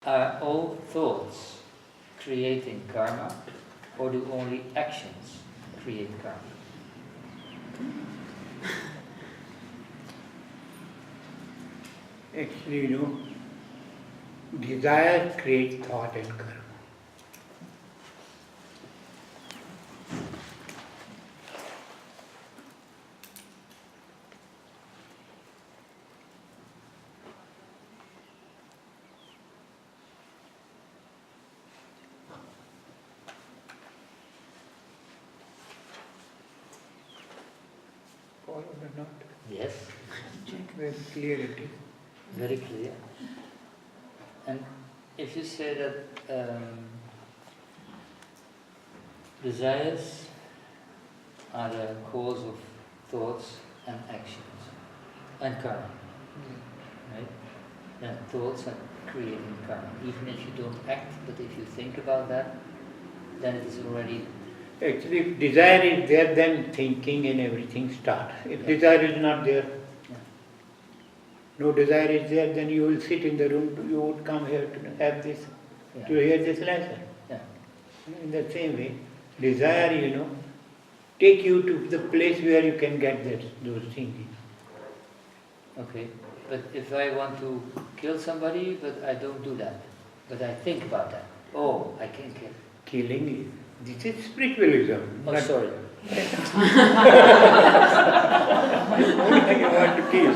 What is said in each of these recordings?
are all thoughts creating karma, or do only actions create karma? Actually, desire creates thought and karma. Followed or not? Yes, Very clear it is. very clear. And if you say that desires are the cause of thoughts and actions and karma, right? Then thoughts are creating karma. Even if you don't act, but if you think about that, then it is already. Actually, if desire is there, then thinking and everything starts. If Yeah. desire is not there, Yeah. no desire is there, then you will sit in the room, you would come here to have this, Yeah. to hear this lesson. Yeah. In the same way, desire, take you to the place where you can get those things. Okay. But if I want to kill somebody, but I don't do that, but I think about that. Oh, I can kill. Killing, this is spiritualism. Oh, not- sorry. You want to kill.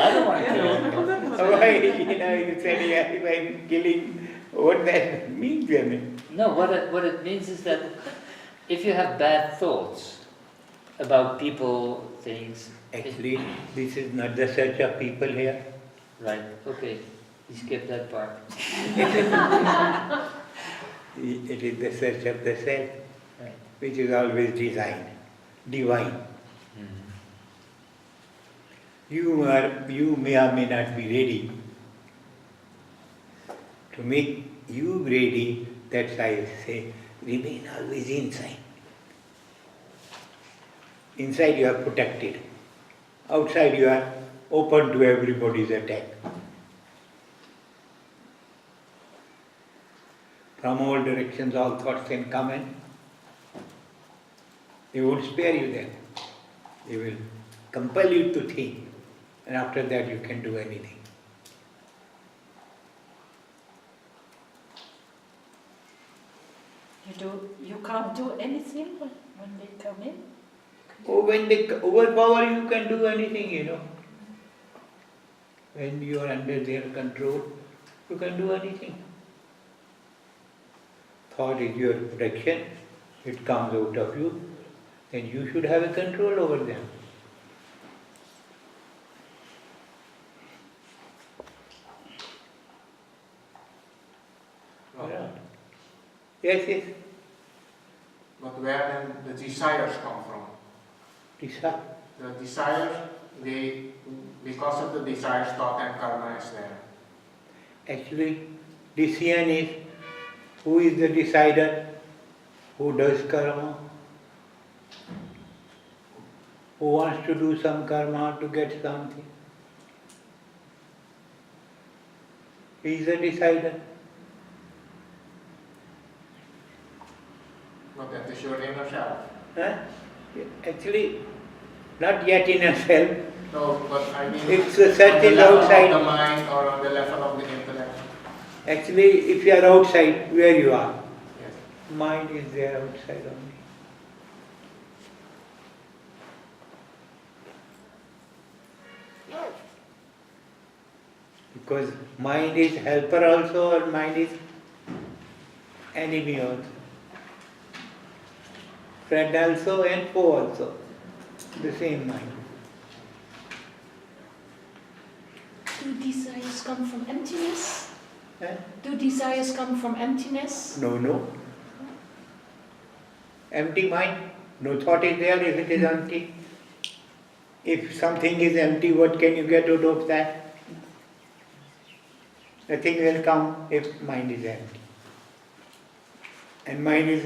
I don't want to kill. Why, you said, yeah, if I'm killing, what that means, I mean. No, what it means is that if you have bad thoughts about people, things. Actually, this is not the search of people here. Right, okay. You skip that part. It is the search of the self, Right. which is always divine. Mm-hmm. You may or may not be ready. To make you ready, that's why I say, remain always inside. Inside you are protected. Outside you are open to everybody's attack. From all directions all thoughts can come in. They won't spare you then. They will compel you to think. And after that you can do anything. You can't do anything when they come in? Oh, when they overpower you can do anything, When you are under their control, you can do anything. Thought is your protection, it comes out of you, then you should have a control over them. Well, Yes. but where then the desires come from? Desire. The desires, because of the desires, thought and karma is there. Actually, decision is who is the decider, who does karma, who wants to do some karma to get something. He is the decider. But that is your inner self. Huh? Actually, not yet in a self. No, but I mean, It's a on search the is level outside. of the mind or on the level of the intellect. Actually, if you are outside, where you are, Yes. mind is there outside only. Because mind is helper also, or mind is enemy also. Friend also and foe also. The same mind. Do desires come from emptiness? Eh? Do desires come from emptiness? No. Empty mind, no thought is there if it is empty. If something is empty, what can you get out of that? Nothing will come if mind is empty. And mind is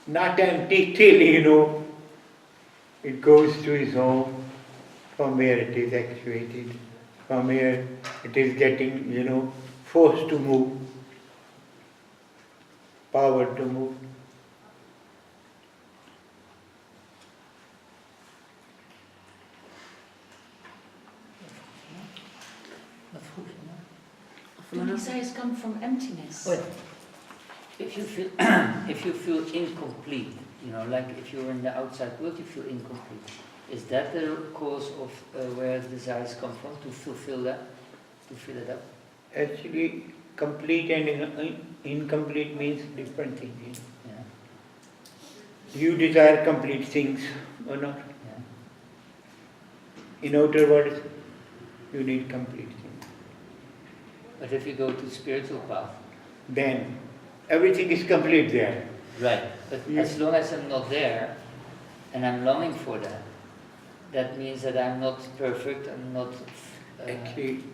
not empty till, it goes to his home from where it is actuated. From here it is getting, forced to move, power to move. The desires come from emptiness. Well, if you feel if you feel incomplete, like if you're in the outside world, you feel incomplete. Is that the cause of where desires come from, to fulfill that, to fill it up? Actually, complete and incomplete means different things. Yeah. You desire complete things or not? Yeah. In outer words, you need complete things. But if you go to spiritual path, Then everything is complete there. right? But Yeah. as long as I'm not there, and I'm longing for that, that means that I'm not perfect. I'm not. Actually,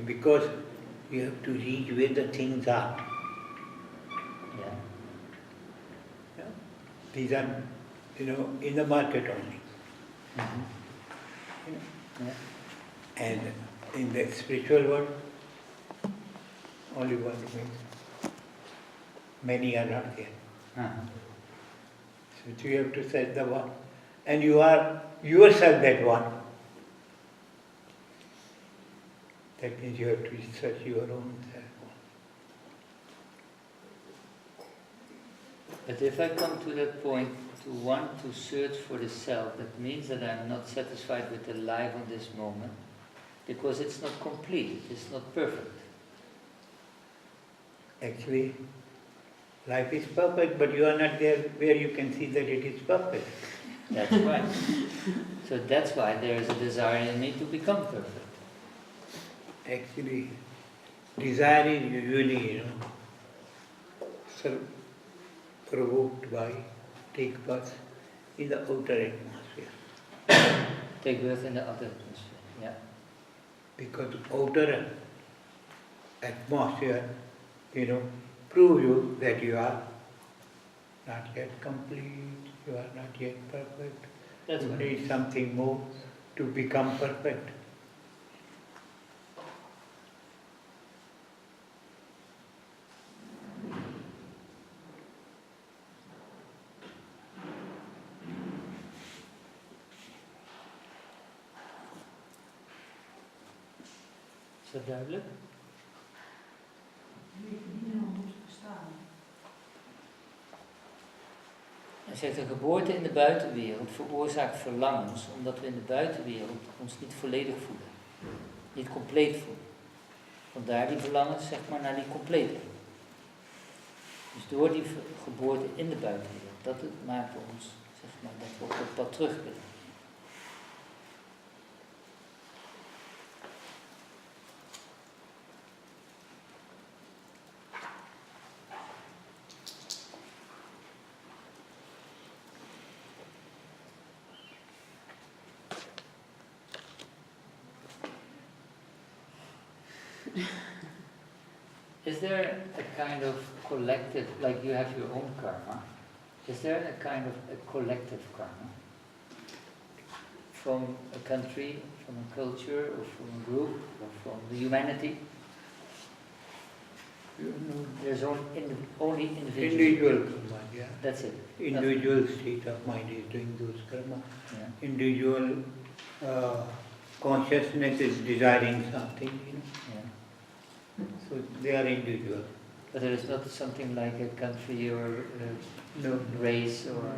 because you have to reach where the things are. Yeah. Yeah. These are, in the market only. Mm-hmm. You know. Yeah. And in the spiritual world, only one remains. Many are not there. Uh-huh. So you have to search the one. And you are yourself that one. That means you have to search your own self. But if I come to that point to want to search for the self, that means that I'm not satisfied with the life on this moment, because it's not complete, it's not perfect. Actually, life is perfect, but you are not there where you can see that it is perfect. That's right. So that's why there is a desire in me to become perfect. Actually, desire is usually, provoked by, take birth in the outer atmosphere. Take birth in the other atmosphere. Yeah. Because outer atmosphere, prove you that you are not yet complete, you are not yet perfect. That's You right. need something more to become perfect. Is dat duidelijk? Hij zegt, een geboorte in de buitenwereld veroorzaakt verlangens, omdat we in de buitenwereld ons niet volledig voelen. Niet compleet voelen. Vandaar die verlangens, naar die compleetheid. Dus door die geboorte in de buitenwereld, dat maakt ons, dat we op dat pad terug willen. Is there a kind of collective, like you have your own karma, is there a kind of a collective karma? From a country, from a culture, or from a group, or from the humanity? There's only individual. Individual karma, yeah. That's it. Individual state of mind is doing those karma. Yeah. Individual consciousness is desiring something, Yeah. So they are individual. But there is not something like a country or No, a race or...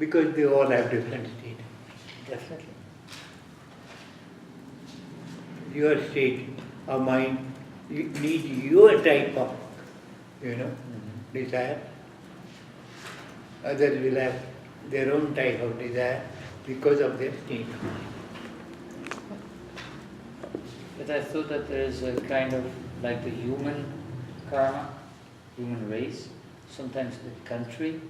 because they all have different state. Definitely. Your state of mind, you need your type of, desire. Others will have their own type of desire because of their state of mind. But I thought that there is a kind of, like the human karma, human race, sometimes the country.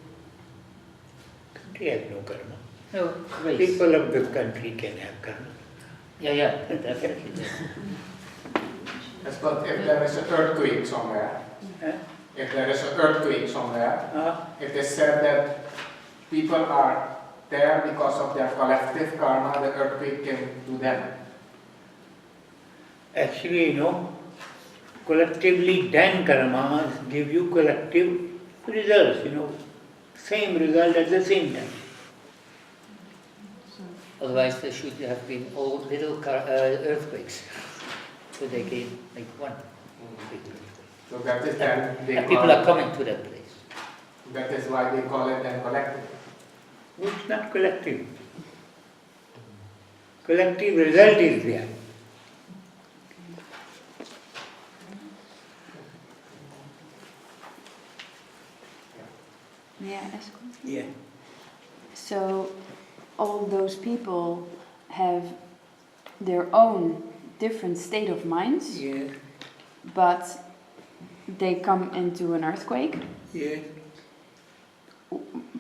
Country has no karma. No, race. People of the country can have karma. Yeah, definitely. Yes. Yes, but if there is an earthquake somewhere, if there is an earthquake somewhere, it is said that people are there because of their collective karma, the earthquake can do them. Actually, collectively done karmas give you collective results, same result at the same time. Otherwise, there should have been all little earthquakes. So they came like one big earthquake. So that is then they And people call are coming to that place. That is why they call it then collective. It's not collective. Collective result is there. May I ask one? Yeah. So all those people have their own different state of minds, Yes. but they come into an earthquake Yes.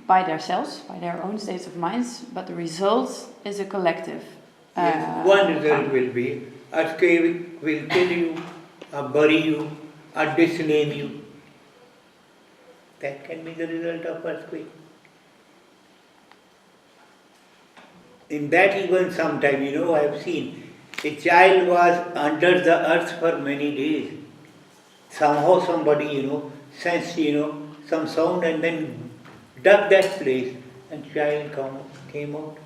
by themselves, by their own states of minds, but the result is a collective. Yes. One result will be earthquake will kill you, or bury you, or disname you. That can be the result of earthquake. In that even sometime, I have seen a child was under the earth for many days. Somehow somebody, sensed, some sound and then dug that place and child came out.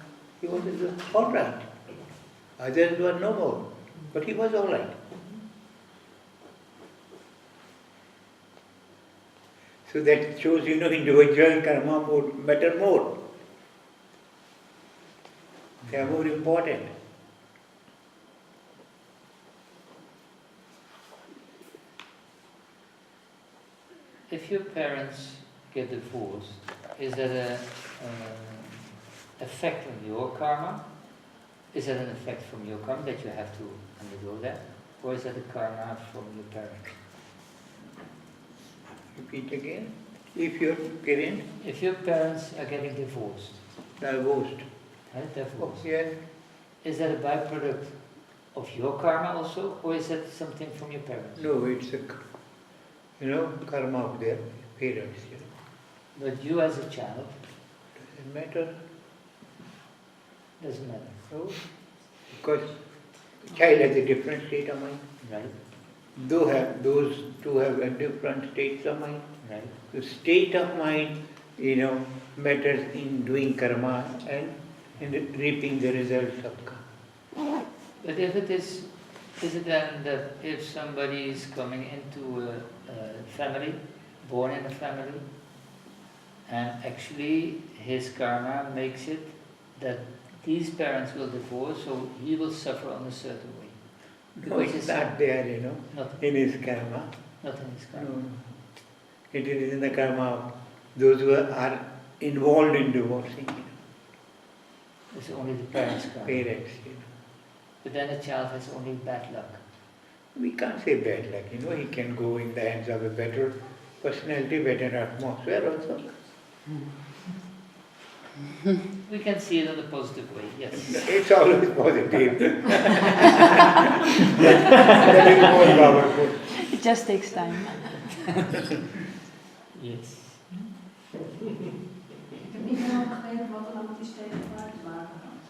He was all right. Others were no more, but he was all right. So that shows, individual karma matter more. They are more important. If your parents get divorced, is that an effect on your karma? Is that an effect from your karma that you have to undergo that? Or is that a karma from your parents? Repeat again. If your parents If your parents are getting divorced, divorced. right, divorced, Yes. is that a byproduct of your karma also, or is that something from your parents? No, it's karma of their parents. But you as a child, Doesn't matter. doesn't matter, No. Because the child has a different state of mind. right? Those two have a different states of mind. Right. The state of mind, matters in doing karma and in reaping the results of karma. But if it is it then that if somebody is coming into a family, born in a family, and actually his karma makes it that these parents will divorce, so he will suffer on a certain way. No, it's not there, Not, in his karma. not in his karma. No. It is in the karma of those who are involved in divorcing. It's only the parents' karma. Parents. But then a child has only bad luck. We can't say bad luck, he can go in the hands of a better personality, better atmosphere also. We can see it in a positive way, yes. It's always positive. that is more powerful. It just takes time. Yes. Ik heb niet helemaal begrepen wat er nou met die steden vaak te maken had.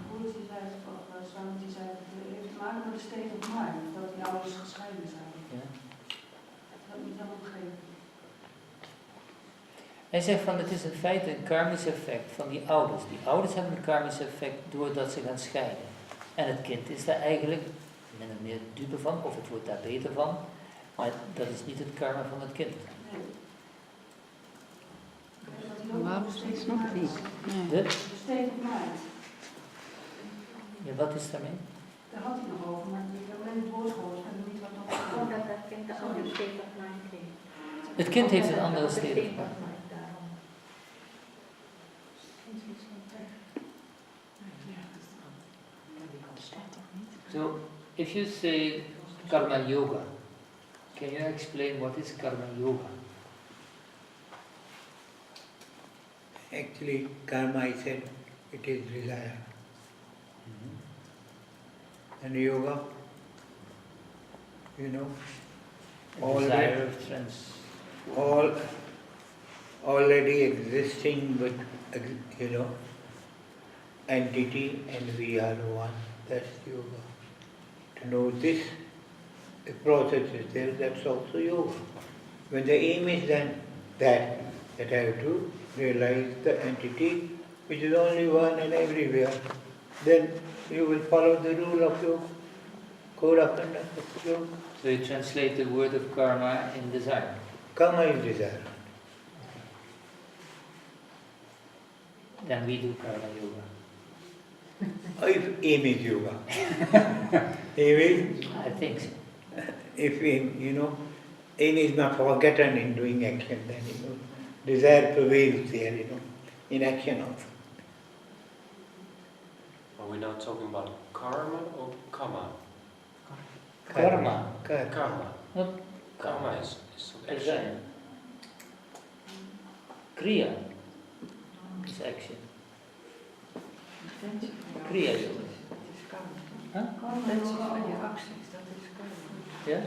Broertje zei, of Zwaantje zei, het heeft te maken met de state of mind, dat die ouders gescheiden zijn. Ja. Dat heb ik niet helemaal begrepen. Hij zegt van het is in feite een karmisch effect van die ouders. Die ouders hebben een karmisch effect doordat ze gaan scheiden. En het kind is daar eigenlijk min of meer dupe van, of het wordt daar beter van. Maar dat is niet het karma van het kind. Nee. Waarom snap ik niet? De? De state of mind. Ja, wat is daarmee? Daar had hij nog over, maar ik heb alleen het woord gehoord en niet wat dat Omdat dat kind de andere state of mind heeft. Het kind heeft een andere state of mind. Daarom. So, if you say karma yoga, can you explain what is karma yoga? Actually, karma, I said, it is desire. And yoga, Desire of trans. already existing, but entity and we are one. That's yoga. To know this, the process is there, that's also yoga. When the aim is then that I have to realize the entity which is only one and everywhere, then you will follow the rule of yoga, code of conduct of yoga. So you translate the word of karma in desire. Karma is desire. Then we do karma yoga. If aim is yoga. Aim is, I think so. if aim, aim is not forgotten in doing action, then desire prevails there, in action also. Are we now talking about karma or karma? Karma. Karma. Not Karma is action. desire. Kriya is action. Kriya yoga. Huh? Intentie van je acties, dat is karma. Ja?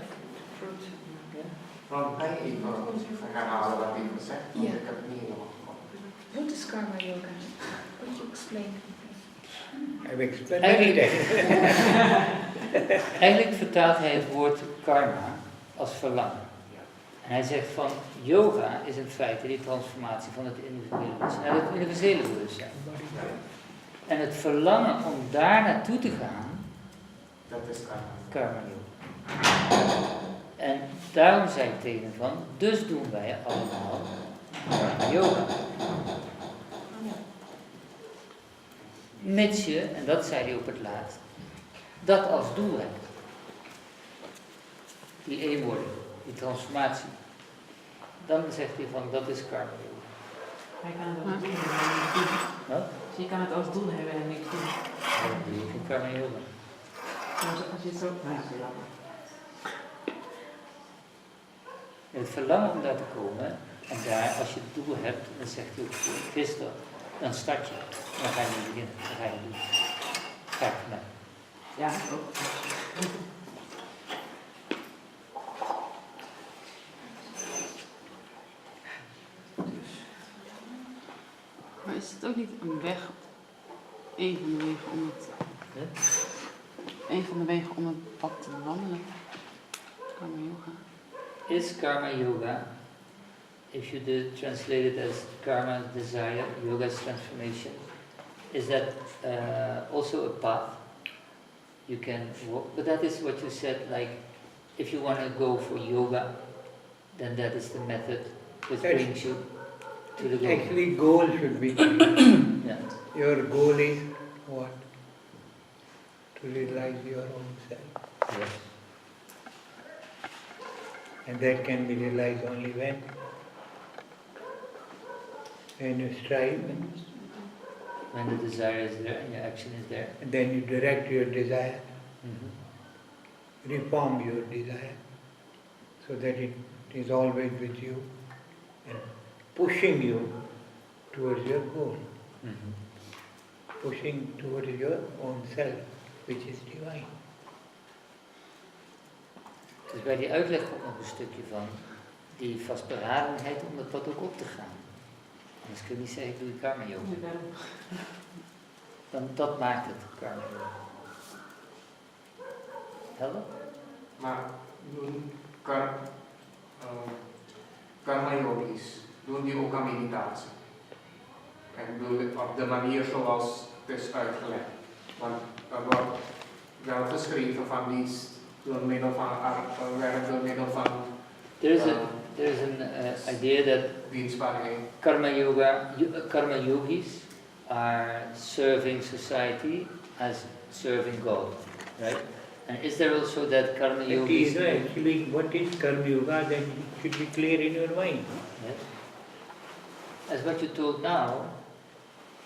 Fruit. Ron, kan je even herhalen wat hij gezegd heeft? Want ik heb het niet helemaal gehoord. What is karma yoga? Could you explain? I've explained every Eigenlijk vertaalt hij het woord karma als verlangen. En hij zegt van yoga is in feite die transformatie van het individuele bewustzijn naar het universele bewustzijn. En het verlangen om daar naartoe te gaan, Dat is karma. karma yoga. En daarom zei ik tegen hem van, dus doen wij allemaal karma yoga. Mits je, en dat zei hij op het laatst, dat als doel hebt. Die eenwording, die transformatie. Dan zegt hij van, dat is karma yoga. Hij kan het als doel hebben en niks doen. Wat? Dus je kan het als doel hebben en niks doen. Ja, dat doe ik in karma yoga. Als je het zo... Het verlangen om daar te komen, en daar, als je het doel hebt, dan zegt hij ook, ik wist dat, dan start je. Dan ga je niet beginnen, dan ga je doen. Ga ik vanuit. Ja, ook. Maar is het ook niet een weg, een van de wegen om het, een van de wegen om het pad te wandelen? Karma yoga. Is karma yoga, if you translate it as karma desire, yoga is transformation, is that also a path you can walk? But that is what you said, like if you want to go for yoga, then that is the method which brings you to the goal. Actually, goal should be Yeah. your goal is what? To realize your own self. Yes. And that can be realized only when you strive, When the desire is there and your action is there. and then you direct your desire, Mm-hmm. reform your desire, so that it is always with you and pushing you towards your goal, Mm-hmm. pushing towards your own self, which is divine. Dus bij die uitleg komt nog een stukje van die vastberadenheid om dat pad ook op te gaan. Anders kun je niet zeggen, ik doe je karma yoga. Dan dat maakt het karma yoga. Helder? Maar doen karma yogis, doen die ook aan meditatie? Ik bedoel, op de manier zoals het is uitgelegd. Want er wordt wel geschreven van die door middel van werk, door middel van There is an idea that dienstbaarheid. karma yogis are serving society as serving God, right? And is there also that karma yogis? Actually, what is karma yoga, then it should be clear in your mind. Yes. As what you told now,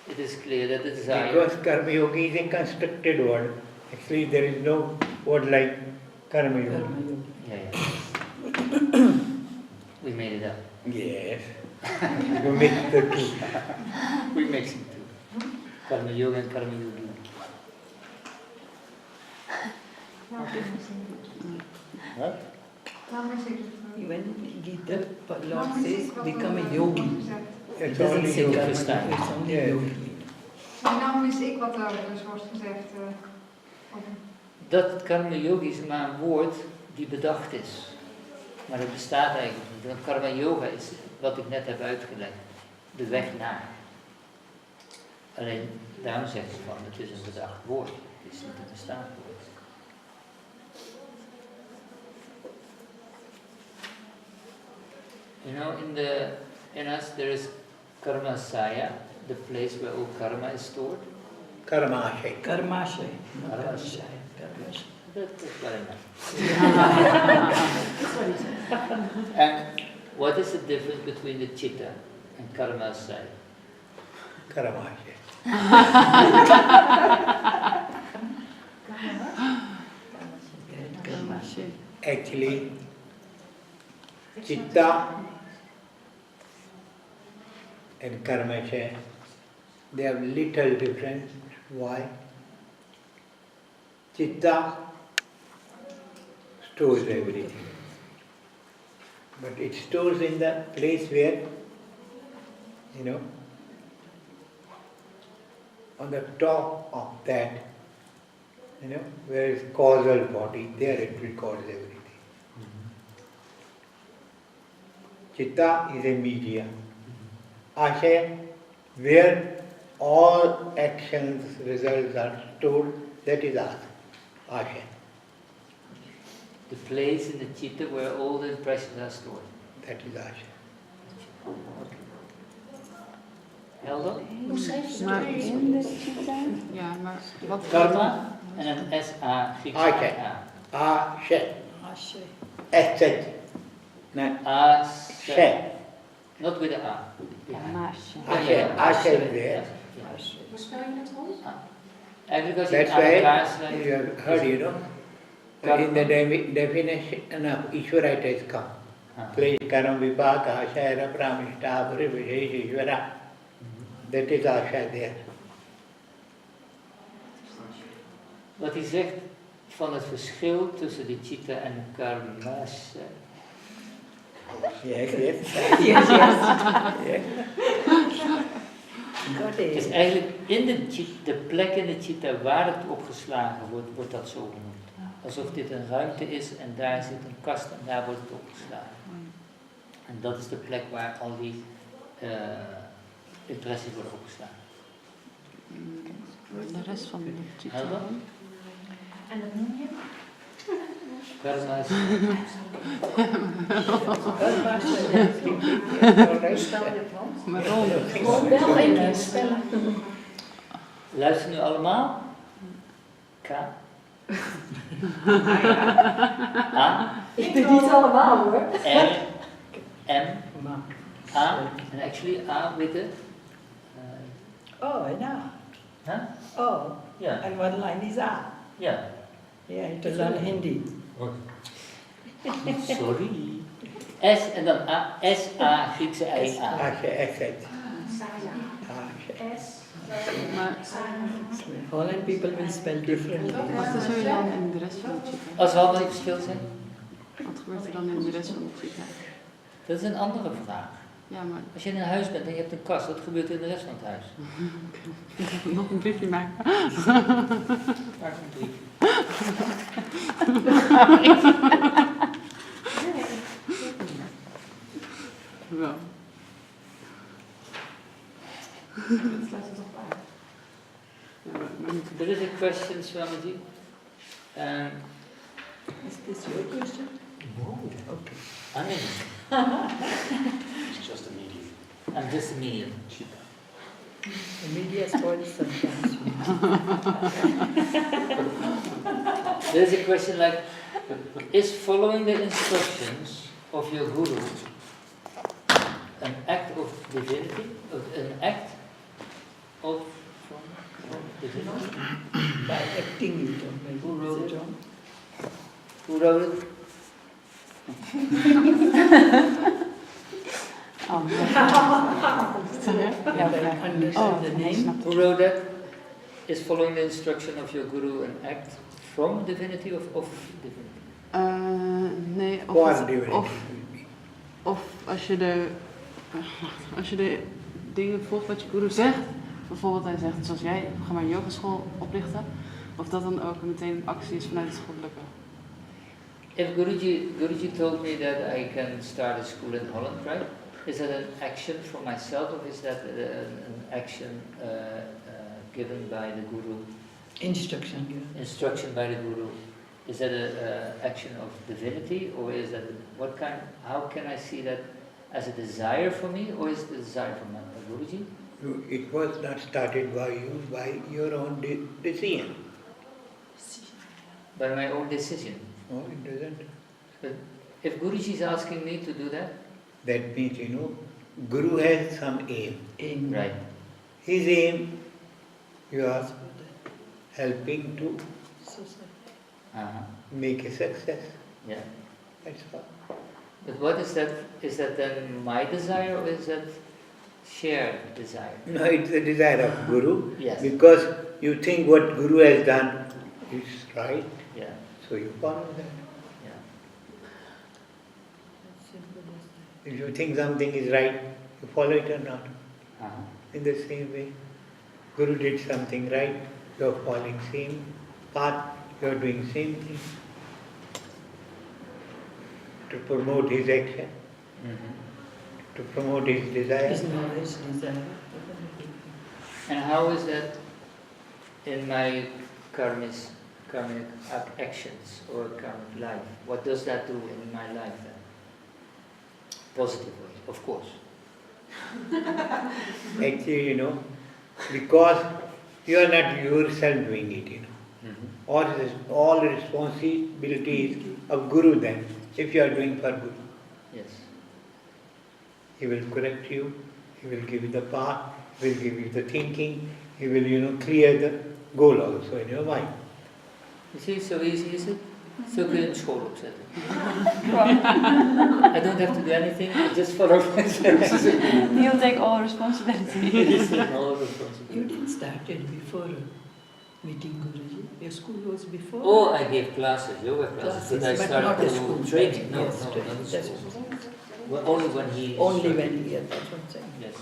it is clear that the desire. Because karma yoga is a constructed word. Actually, there is no word like karma yoga. Yeah. We made it up. Yes. You mix the two. We mix it too. Karma yoga and karma yogi. What? When Gita, Lord says, become a yogi. It's Doesn't only say yoga. karma, it's only Yes. yogi. Maar nou mis ik wat er dus wordt gezegd. Dat het karma yoga is maar een woord die bedacht is. Maar het bestaat eigenlijk niet. Want karma yoga is wat ik net heb uitgelegd. De weg naar. Alleen daarom zeg ik van, het is een bedacht woord. Het is niet een bestaand woord. You know, in us there is karma saya, the place where all karma is stored. Karmashay. Karmashay. Karmashay. That's what I meant. That's what he said. And what is the difference between the chitta and karma saya? Karmashay. Karmashay. Actually, chitta and karmashay, they have little difference. Why? Chitta stores everything. But it stores in the place where, you know, on the top of that, you know, where is causal body, there it records everything. Chitta is a media. Ashaya, where all actions, results are stored, that is Ashaya. The place in the chitta where all the impressions are stored. That is Ashaya. Helder? Hoe schrijf je Maar, dat? ja, maar wat... Karma en een S-A, Griekse Ashaya. A. Ashaya. Ashe. Asset. No. Ashaya. Not with the A. Ashaya. Ashaya is there. Hoe spel je het rond? Eigenlijk als je het That's aan elkaar why schrijft. you have heard, you know, in the definition of Ishvara it has come. Place karam vipaka ashaya pramishta parivishesh Ishvara. That is Ashaya there. Wat hij zegt van het verschil tussen de chitta en de karma's. Yes, yes. Yes, yes. Got Het is it. eigenlijk in de plek in de chitta waar het opgeslagen wordt, wordt dat zo genoemd. Alsof dit een ruimte is en daar zit een kast en daar wordt het opgeslagen. En dat is de plek waar al die impressies worden opgeslagen. De rest van de chitta. Helder? En dat noem je? Karma's. Hoe spel je het rond? Maar rond. Gewoon wel één keer spellen. Luister nu allemaal. K. A. Ik doe niet allemaal hoor. R. M. A. And actually A with the... Oh, and A. huh? Oh, Yeah. and what line is A? Yeah. Yeah, it is on Hindi. Sorry. S en dan A. S-A, Griekse I-A. Ashaya, asset. Saya. Ashaya. S. Maar Holland people will spell differently. wat is er dan in de rest van de chitta? Als we allemaal die verschil zijn? Wat gebeurt er dan in de rest van de chitta? Dat is een andere vraag. Ja, maar Als je in een huis bent en je hebt een kast, wat gebeurt er in de rest van het huis? nog een briefje maken. Maak een brief. Wel. Dat sluit het toch bij. Ja, maar niet. There is a question, Swamiji. Is this your question? Okay. Anil. It's just a medium. I'm just a medium. The media spoils sometimes. There is a question like, is following the instructions of your guru an act of divinity? An act of from divinity? By acting it, or maybe Who wrote is it? wrong? Who wrote it? Oh, nee. If I understand the name. Who wrote that? Is following the instruction of your guru an act from divinity of divinity? Nee, Qua of, divinity. of als je de dingen volgt wat je guru zegt, bijvoorbeeld hij zegt, zoals jij, ga maar een yogaschool oprichten, of dat dan ook meteen een actie is vanuit het goddelijke. If Guruji told me that I can start a school in Holland, right? Is that an action for myself, or is that an action given by the Guru? Instruction given. Instruction by the Guru. Is that an action of divinity, or is that what kind? How can I see that as a desire for me, or is it a desire from Guruji? It was not started by you, by your own decision. By my own decision. No, it doesn't. But if Guruji is asking me to do that, that means, Guru has some aim. Aim. right? His aim, you are helping to make a success. Yeah. That's all. But what is that? Is that then my desire, or is that shared desire? No, it's the desire of Guru. Yes. Because you think what Guru has done is right, Yeah. so you follow that. Yeah. If you think something is right, you follow it or not. Uh-huh. In the same way, Guru did something right, you are following same path, you are doing same thing to promote his action, to promote his desire. His knowledge, desire. And how is that in my karmic actions or karmic life? What does that do in my life then? Positively, of course. Actually, because you are not yourself doing it, all the responsibilities of Guru then, if you are doing for Guru. Yes. He will correct you, he will give you the path, he will give you the thinking, he will, clear the goal also in your mind. You see, so easy is it? Zo kun je een school opzetten. I don't have to do anything, I just follow myself. He'll take all responsibility. He's taking all responsibility. You didn't start it before meeting Guruji. Your school was before? Oh, I gave classes, yoga classes, but I but started not a to school. training. No, Yes, no, training. not a That's school. what I'm saying. Well, only when he... Only when he had, that's what I'm saying. Yes.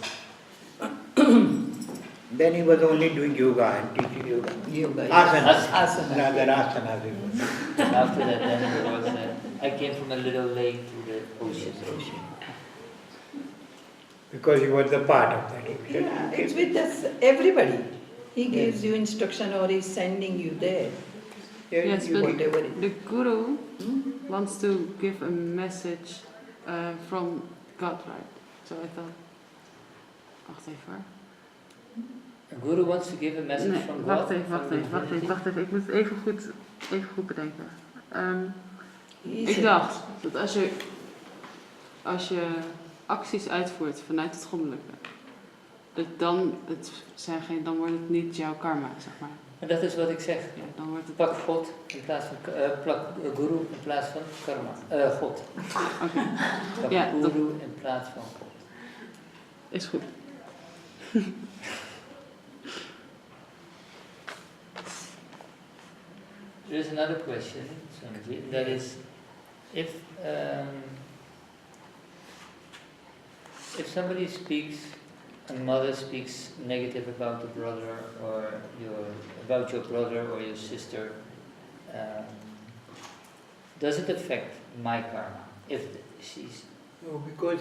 Then he was only doing yoga and teaching yoga. Yoga. Asanas. Asana. Rather asanas. it was. And after that, then it was, I came from a little lake to the ocean. Because he was a part of that ocean. Yeah, it's with us, everybody. He gives you instruction or he's sending you there. Yes, You but whatever it the Guru wants to give a message from God, right? So I thought, wacht even hoor. A guru wants to give a message Nee, from wacht God. even. Ik moet het even goed bedenken. Ik dacht dat als je acties uitvoert vanuit het goddelijke, dan wordt het niet jouw karma, zeg maar. En dat is wat ik zeg. Ja, dan wordt het... Pak God in plaats van plak guru in plaats van karma. God. Oké. Pak Ja, dat guru in plaats van God. is goed. There is another question, Swamiji, and that is, if somebody speaks, a mother speaks negative about the brother or about your brother or your sister, does it affect my karma if she's? No, because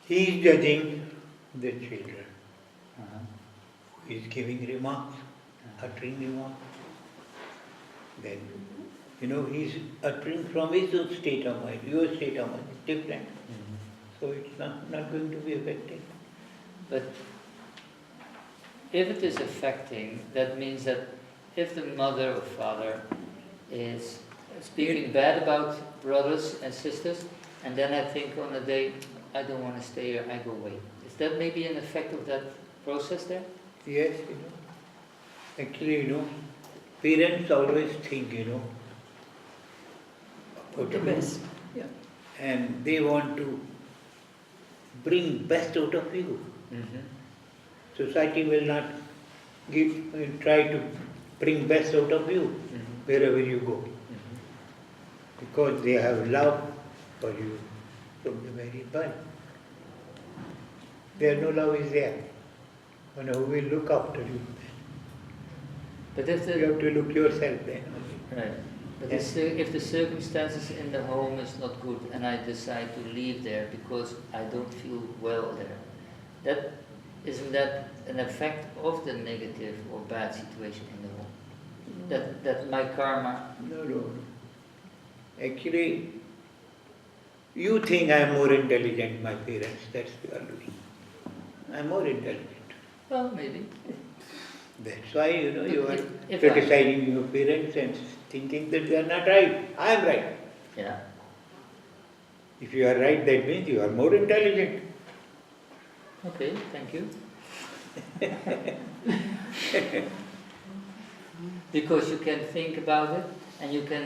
he is judging the children. He is giving remarks, uttering remarks. Then, he is uttering from his own state of mind. Your state of mind is different. So it's not going to be affected. But if it is affecting, that means that if the mother or father is speaking bad about brothers and sisters, and then I think on a day, I don't want to stay here, I go away. Is that maybe an effect of that process there? Yes, Actually, parents always think, the best. Yeah. and they want to bring best out of you. Society will not try to bring best out of you wherever you go. Because they have love for you from the very birth. There no love is there. And who will look after you? But if You the have to look yourself then. right, but Yes. if the circumstances in the home is not good and I decide to leave there because I don't feel well there, that isn't that an effect of the negative or bad situation in the home? That my karma. No. Actually, you think I am more intelligent, my parents. That's what you are doing. I am more intelligent. Well, maybe. That's why, you are If criticizing your parents and thinking that they are not right. I am right. Yeah. If you are right, that means you are more intelligent. Okay. Thank you. Because you can think about it and you can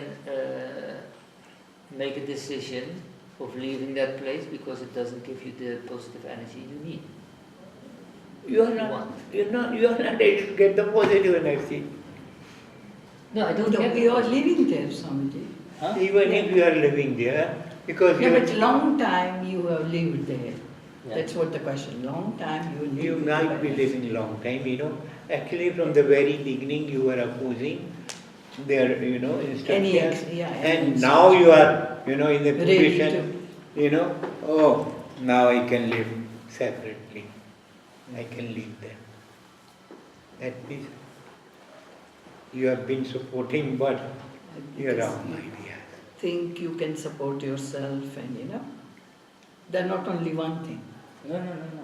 make a decision of leaving that place because it doesn't give you the positive energy you need. You are not able to get the positive energy. No, I don't No, get we the are positive. living there, Swamiji. Huh? Even if you are living there, because Yeah, you but long time you have lived there. Yeah. That's what the question. Long time you live. You with might the be parents. living long time. Actually, from the very beginning, you were opposing their, instructions. And now you are, in the Ready position, oh, now I can live separately. I can live there. That means you have been supporting, but your wrong ideas. Think you can support yourself, and they're not only one thing. No.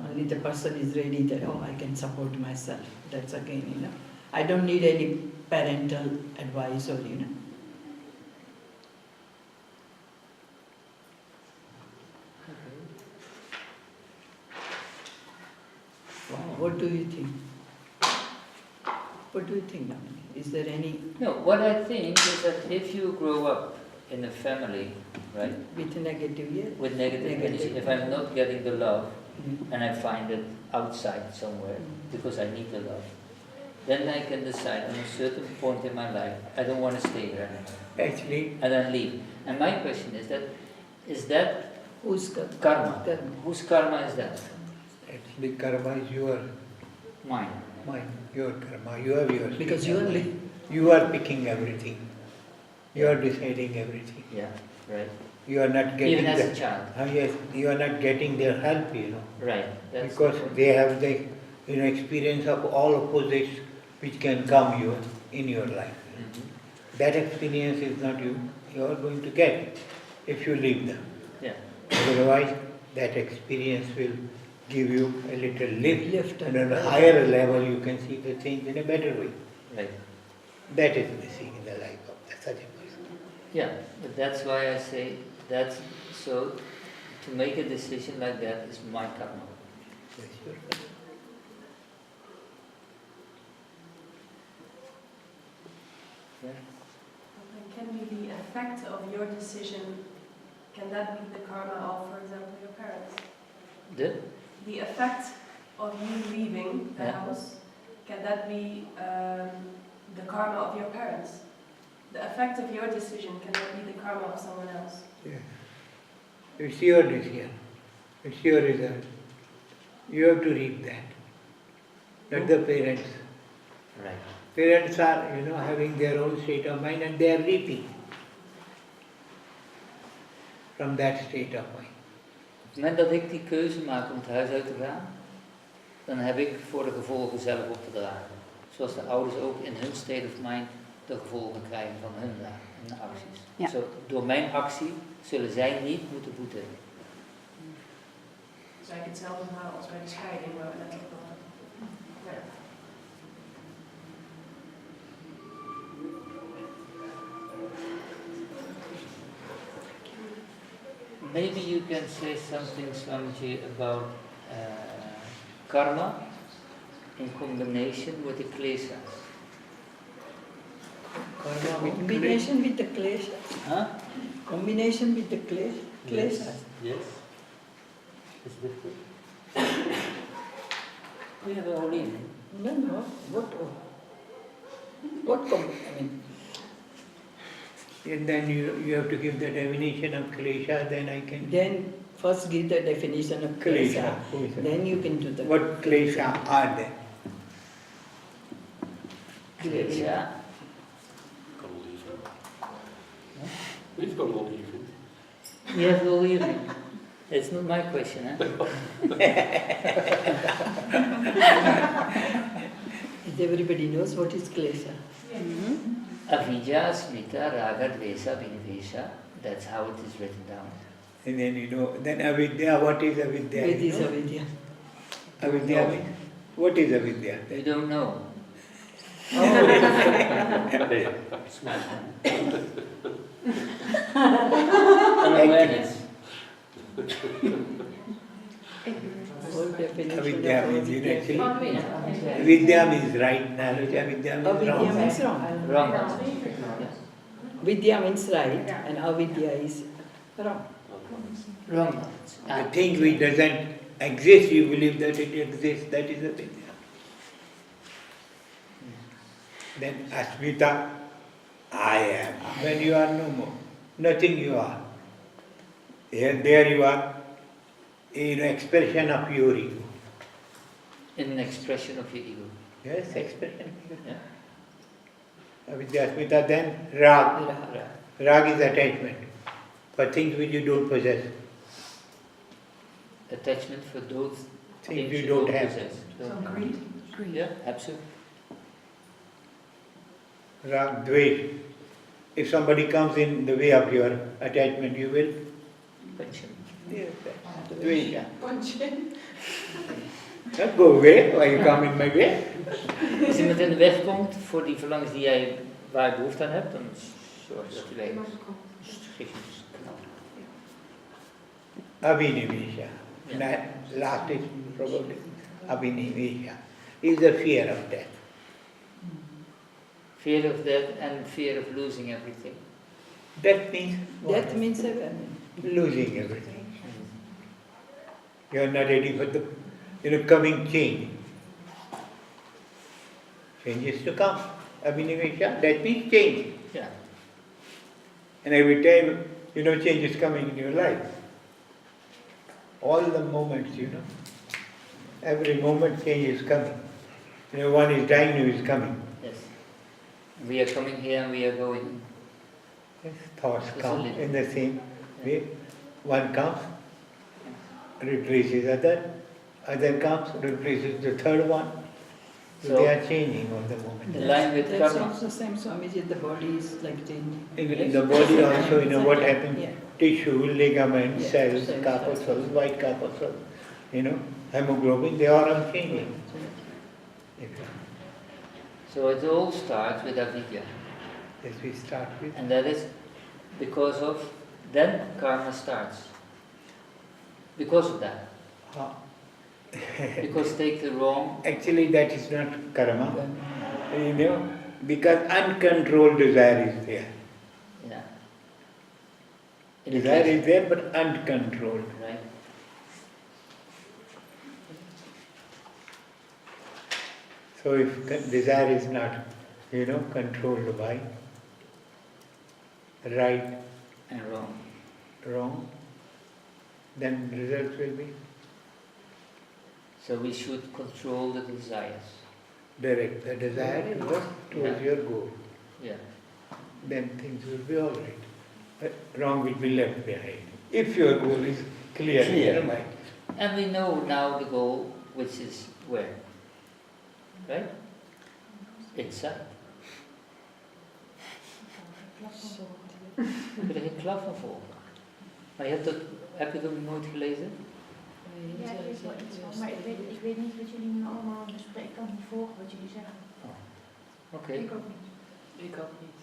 Only the person is ready that, I can support myself. That's again, I don't need any parental advice or. What do you think? What do you think, Damini? Is there any. No, what I think is that if you grow up in a family, right? With negative, yeah? With negative energy, if I'm not getting the love and I find it outside somewhere because I need the love, then I can decide on a certain point in my life, I don't want to stay here anymore. Actually, And then leave. And my question is that Whose karma? Whose karma is that? actually karma is your Mine. your karma. You have yours. Because you are You are picking everything. You are deciding everything. Yeah, right. You are not getting Even as a child. Yes, you are not getting their help, Right. That's because they have the experience of all opposites which can come in your life. Mhm. That experience is not you are going to get if you leave them. Yeah. Otherwise, that experience will give you a little lift, and on a and higher level you can see the things in a better way. Right. That is missing in the life of such a person. Yeah, but that's why I say that's so. To make a decision like that is my karma. Yes, sure. Yeah. Can be the effect of your decision, can that be the karma of, for example, your parents? The effect of you leaving the house, can that be the karma of your parents? The effect of your decision, can that be the karma of someone else? Yeah. It's your decision. It's your result. You have to reap that. Not the parents. Right. Parents are, having their own state of mind and they are reaping from that state of mind. Op het moment dat ik die keuze maak om het huis uit te gaan, dan heb ik voor de gevolgen zelf op te dragen. Zoals de ouders ook in hun state of mind de gevolgen krijgen van hun acties. Ja. Zo, door mijn actie zullen zij niet moeten boeten. Het is eigenlijk hetzelfde verhaal als bij de scheiding, waar we net over hadden. Ja. Maybe you can say something, Swamiji, about karma in combination with the kleshas. Combination with the kleshas? Huh? Combination with the kleshas? Yes. It's difficult. We have a whole evening. No. And then you have to give the definition of klesha, then I can... Then first give the definition of klesha. Klesha. Then you can do the... What klesha are there? Klesha. Kan wel even. Dit kan wel even. Yes, all evening. It's not my question, huh? Everybody knows what is klesha. Avidya, Smita, Raga, Dvesa, Vinivesha. That's how it is written down. And then then avidya, what is avidya? What is avidya? Avidya means, what is avidya? You don't know. Unawareness. Whole definition Avidya of means, avidya. actually, vidya means right knowledge, avidya means Avidya wrong. means wrong. Wrong. Vidya means right and avidya is wrong. Wrong. The thing which doesn't exist, you believe that it exists, that is avidya. Then Asmita, I am. When you are no more, nothing you are. Here, there you are, in expression of your ego. In an expression of your ego. Yes, expression of your ego. Yeah. Avidya, Asmita, then Rag. Raga. Rag is attachment for things which you don't possess. Attachment for those Things you don't have. possess. So greed. Yeah, absolutely. Rag, Dvesh. If somebody comes in the way of your attachment, you will Punch him. yes, Dvesh. Punch in. Don't go away, why you come in my way? Als iemand in de weg komt voor die verlangens die jij, waar je behoefte aan hebt, dan zorg je dat hij weg is. Schrik je dus knap. Abhinivesha. Last is probably Abhinivesha. Is the fear of death. Fear of death and fear of losing everything. Death means what? Death means Losing everything. You are not ready for the coming change. Change is to come. Abhinivesha, that means change. Yeah. And every time, change is coming in your life. All the moments, every moment change is coming. One is dying, new is coming. Yes. We are coming here and we are going. Yes, thoughts It's come only- in the same way. One comes, replaces other comes, replaces the third one. So they are changing all the moment. In line with That's karma. also the same, Swamiji, the body is like changing. In the body also, what happens? Yeah. Tissue, ligament, Yeah, cells, cells, corpuscles, white corpuscles, hemoglobin, they are all changing. So it all starts with avidya. As we start with. And that is because of, then karma starts. Because of that. Because take the wrong. Actually, that is not karma. Because uncontrolled desire is there. Yeah. Desire is there, but uncontrolled. Right. So if desire is not, controlled by right And wrong. wrong, then results will be So we should control the desires. direct. The desire to work towards your goal. Yeah. Then things will be all right. But wrong will be left behind. If your goal is clear in your mind. And we know now the goal, which is where? Right? Inside. Je kunt er geen klap van volgen. Maar heb je het ook nog nooit gelezen? Ja, er is wel iets van, maar ik weet niet wat jullie nu allemaal bespreken. Ik kan niet volgen wat jullie zeggen. Oké. Ik ook niet. Ik ook niet.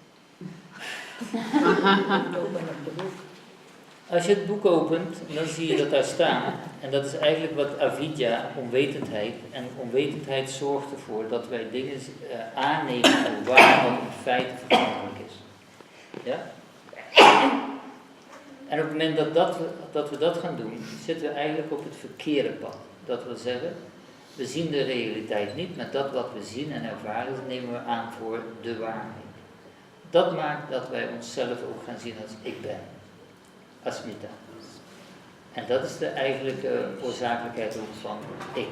Als je het boek opent, dan zie je dat daar staan. En dat is eigenlijk wat avidya, onwetendheid. En onwetendheid zorgt ervoor dat wij dingen aannemen en waar dan in feite verantwoordelijk is. Ja? En op het moment dat we dat gaan doen, zitten we eigenlijk op het verkeerde pad. Dat wil zeggen, we zien de realiteit niet, maar dat wat we zien en ervaren, dat nemen we aan voor de waarheid. Dat maakt dat wij onszelf ook gaan zien als ik ben. Asmita. En dat is de eigenlijke oorzakelijkheid ook van ik.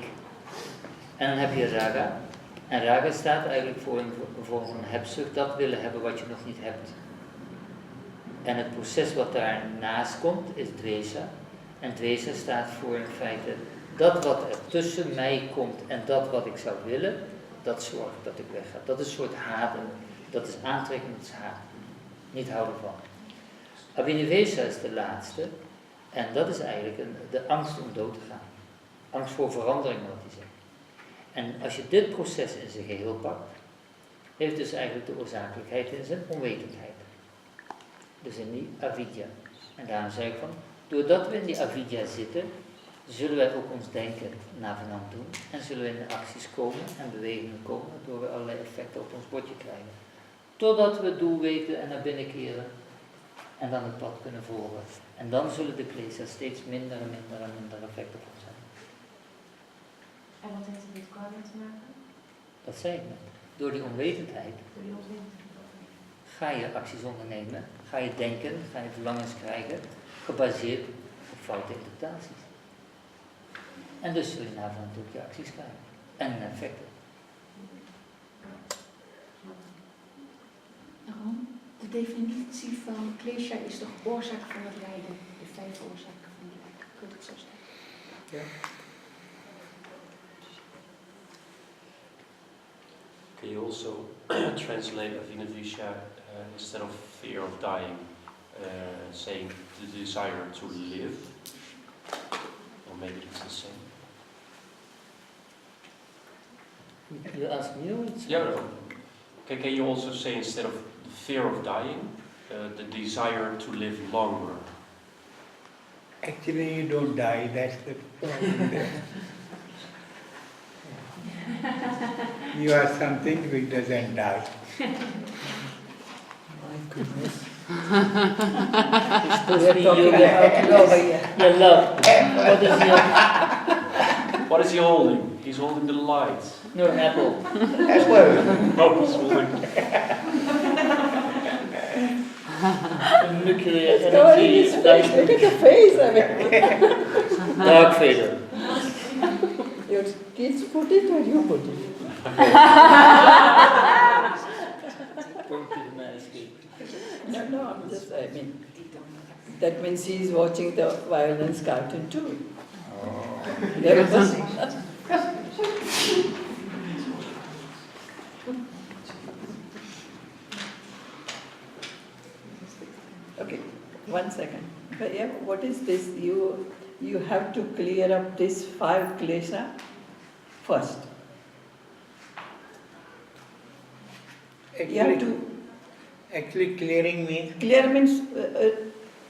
En dan heb je raga. En raga staat eigenlijk voor een vorm van hebzucht, dat willen hebben wat je nog niet hebt. En het proces wat daarnaast komt is dvesha. En dvesha staat voor in feite dat wat er tussen mij komt en dat wat ik zou willen, dat zorgt dat ik wegga. Dat is een soort haten, dat is aantrekken, dat is haten. Niet houden van. Abhinivesha is de laatste en dat is eigenlijk de angst om dood te gaan. Angst voor verandering, wat hij zegt. En als je dit proces in zijn geheel pakt, heeft dus eigenlijk de oorzakelijkheid in zijn onwetendheid. Dus in die avidya. En daarom zeg ik van, doordat we in die avidya zitten, zullen wij ook ons denken navenant doen. En zullen we in de acties komen en bewegingen komen, waardoor we allerlei effecten op ons bordje krijgen. Totdat we het doel weten en naar binnen keren en dan het pad kunnen volgen. En dan zullen de klesha's steeds minder en minder en minder effect op ons hebben. En wat heeft het met karma te maken? Dat zei ik net. Door die onwetendheid Door die onwetendheid. ga je acties ondernemen, ga je denken, ga je verlangens krijgen, gebaseerd op foute interpretaties. En dus zul je navenant ook je acties krijgen. En effecten. Waarom? De definitie van klesha is toch oorzaak van het lijden. De 5 oorzaken van het lijden. Kunt het zo stellen? Ja. Can you also translate Abhinavesha instead of fear of dying, saying the desire to live? Or maybe it's the same. You ask me or it's Yeah, no. Can you also say instead of the fear of dying, the desire to live longer? Actually, you don't die, that's the problem there. You are something which doesn't die. My goodness. We're talking about love. Your love. What is your... What is he holding? He's holding the light. No, an apple. Apple. No, he's holding... Nuclear It's covering his face. Look at the face of it. Dark Vader. Your kids put it or you put it? Point to the mask. No, I'm just, that means he is watching the violence cartoon too. Oh. There was, okay, 1 second. But yeah, what is this? You have to clear up this 5 klesha first. You have to Actually, clearing means clear means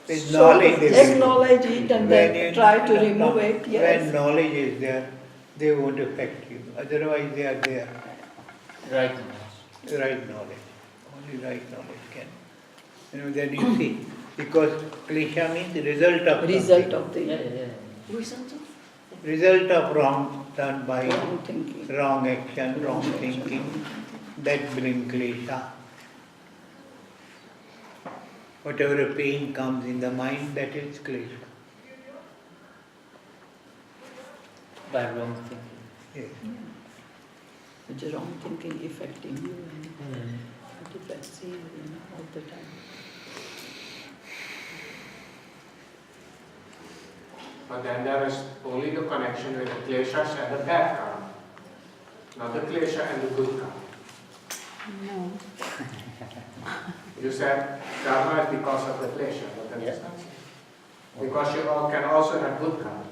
with sort knowledge. of acknowledge it and then try to remove it. When Yes. knowledge is there, they won't affect you. Otherwise, they are there. Right. Right knowledge. Only right knowledge can. Then you see. Because klesha means result of Result something. of the Result of? Result of wrong done by wrong thinking. wrong action, wrong thinking. That brings klesha. Whatever pain comes in the mind, that is klesha. By wrong thinking. Yes. Which is wrong thinking affecting you and what if I see all the time. But then there is only the connection with the kleshas and the bad karma, not the klesha and the good karma. No. You said karma is because of the klesha, but that is not so. Because you can also have good karma,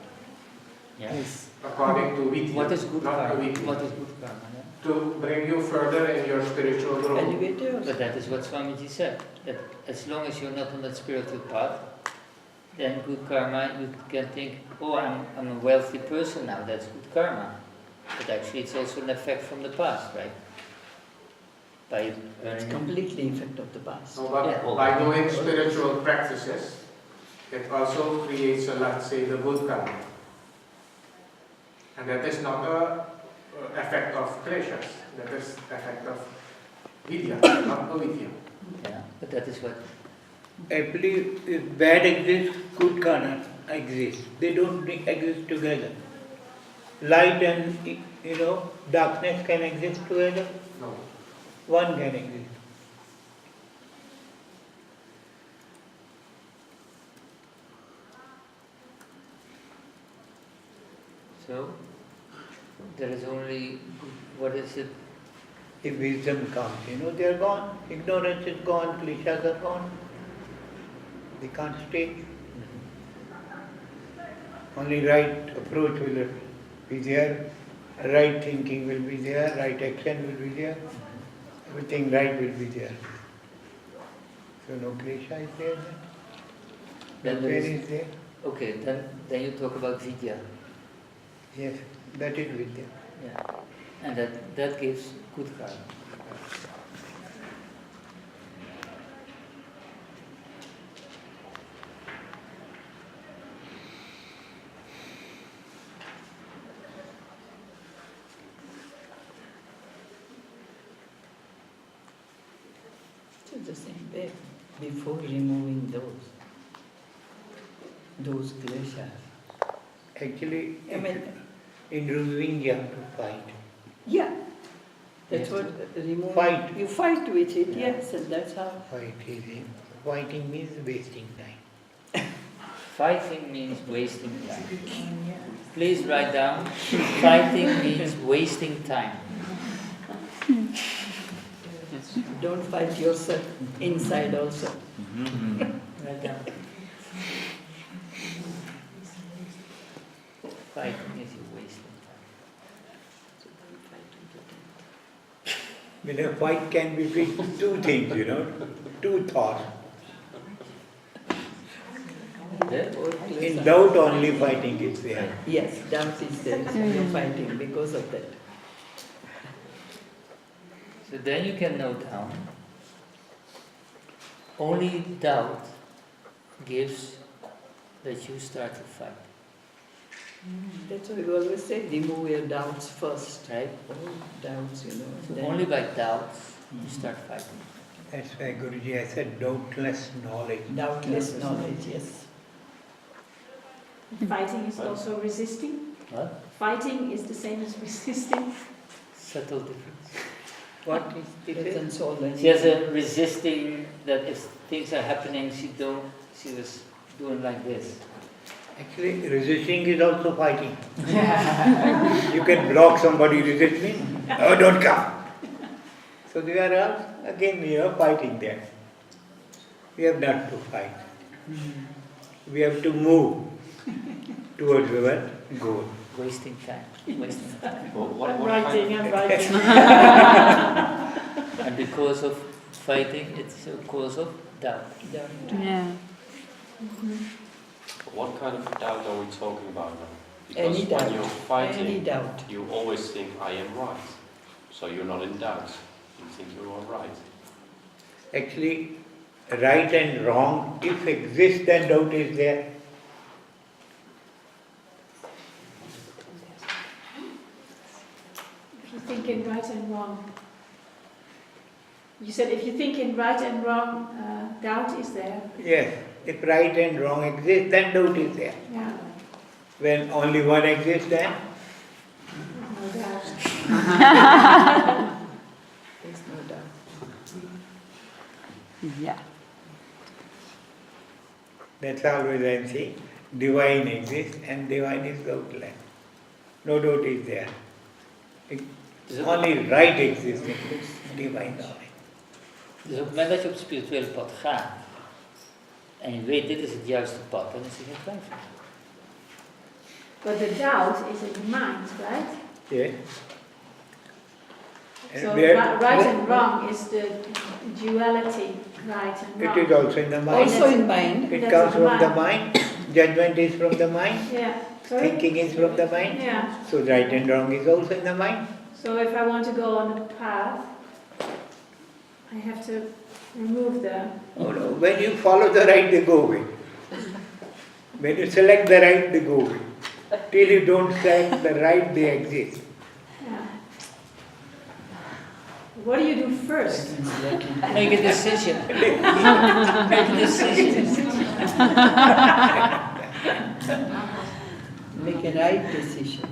Yes. according to vidya, What is good not karma? avidya. What is good karma? Yeah? To bring you further in your spiritual growth. Elevators. But that is what Swamiji said. That as long as you're not on that spiritual path, then good karma, you can think, oh, I'm a wealthy person now, that's good karma. But actually it's also an effect from the past, right? By It's earning. completely effect of the past. No, but Yeah. by doing spiritual practices, it also creates, let's say, the good karma. And that is not a effect of kleshas, that is effect of vidya, not avidya. Yeah, but that is what. I believe if bad exists, good cannot exist. They don't exist together. light and, darkness can exist together? No. One can exist. So, there is only, what is it? If wisdom comes, they are gone. Ignorance is gone, kleshas are gone. They can't stay. Only right approach will be there, right thinking will be there, right action will be there, everything right will be there. So no klesha is there then? No pain is there? Okay, then you talk about vidya. Yes, that is vidya. Yeah. And that gives good karma. It's the same way. Before removing those kleshas. Actually, in removing you have to fight. Yeah. That's what removing. Fight. You fight with it, yes, and that's how. Fighting means wasting time. Fighting means wasting time. Please write down, fighting means wasting time. Don't fight yourself inside also. Write down. Fighting is wasting time. A fight can be between two things, two thoughts. In doubt only fighting is there. Yes, doubt is there. You're fighting because of that. So then you can note down, only doubt gives that you start to fight. That's why we always say, remove your doubts first. Right? All doubts, So only by doubts you start fighting. That's why Guruji, I said doubtless knowledge. Doubtless knowledge, yes. Fighting is also resisting. What? Fighting is the same as resisting. Subtle difference. What is difference? She has a resisting that if things are happening, she was doing like this. Actually, resisting is also fighting. You can block somebody, resist me. Oh, don't come. So they are all, again, fighting there. We have not to fight. We have to move towards our goal. Wasting time. Wasting time. I'm writing. And because of fighting, it's a cause of doubt. Yeah. What kind of doubt are we talking about now? Because Any doubt. when you're fighting, Any doubt. you always think, I am right. So you're not in doubt. You think you are right. Actually, right and wrong, if exists, then doubt is there. If you think in right and wrong. You said if you think in right and wrong, doubt is there. Yes, if right and wrong exist, then doubt is there. Yeah. When only one exists, then No doubt. There's no doubt. Yeah. that's always I am saying. Divine exists and divine is doubtless. No doubt is there. Only right exists in divine knowledge. Dus op het moment dat je op het spirituele pad gaat en je weet dit is het juiste pad, dan is er geen twijfel. But the doubt is in the mind, right? Yes. So right and wrong is the duality, right and wrong. It is also in the mind. Also in mind. It That's comes in from the mind. mind. Judgment is from the mind. Yeah. Sorry? Thinking is from the mind. Yeah. So right and wrong is also in the mind. So if I want to go on a path, I have to remove the... Oh no, when you follow the right, they go away. When you select the right, they go away. Till you don't select the right, they exist. Yeah. What do you do first? Make a decision. Make a decision. Make a right decision.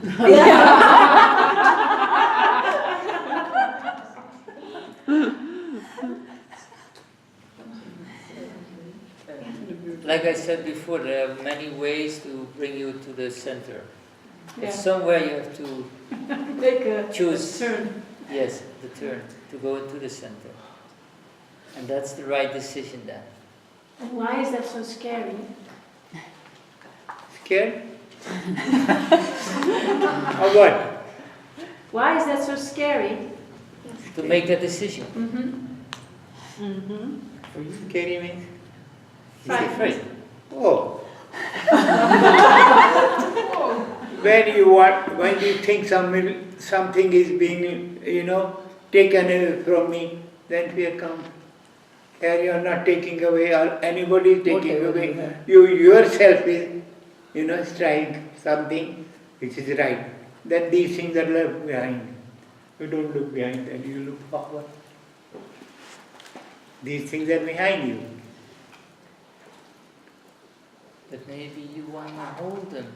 Like I said before, there are many ways to bring you to the center. Yeah. But somewhere you have to Make a choose. turn. Yes, the turn to go into the center. And that's the right decision then. And why is that so scary? Scared? Or what? Why is that so scary? To make that decision. Scary means? He's afraid. Oh. When you think something is being, taken away from me, then fear comes. Here you are not taking away, or anybody is taking Whatever away. you have. You yourself is, trying something which is right. Then these things are left behind. You don't look behind, then you look forward. These things are behind you. But maybe you want to hold them.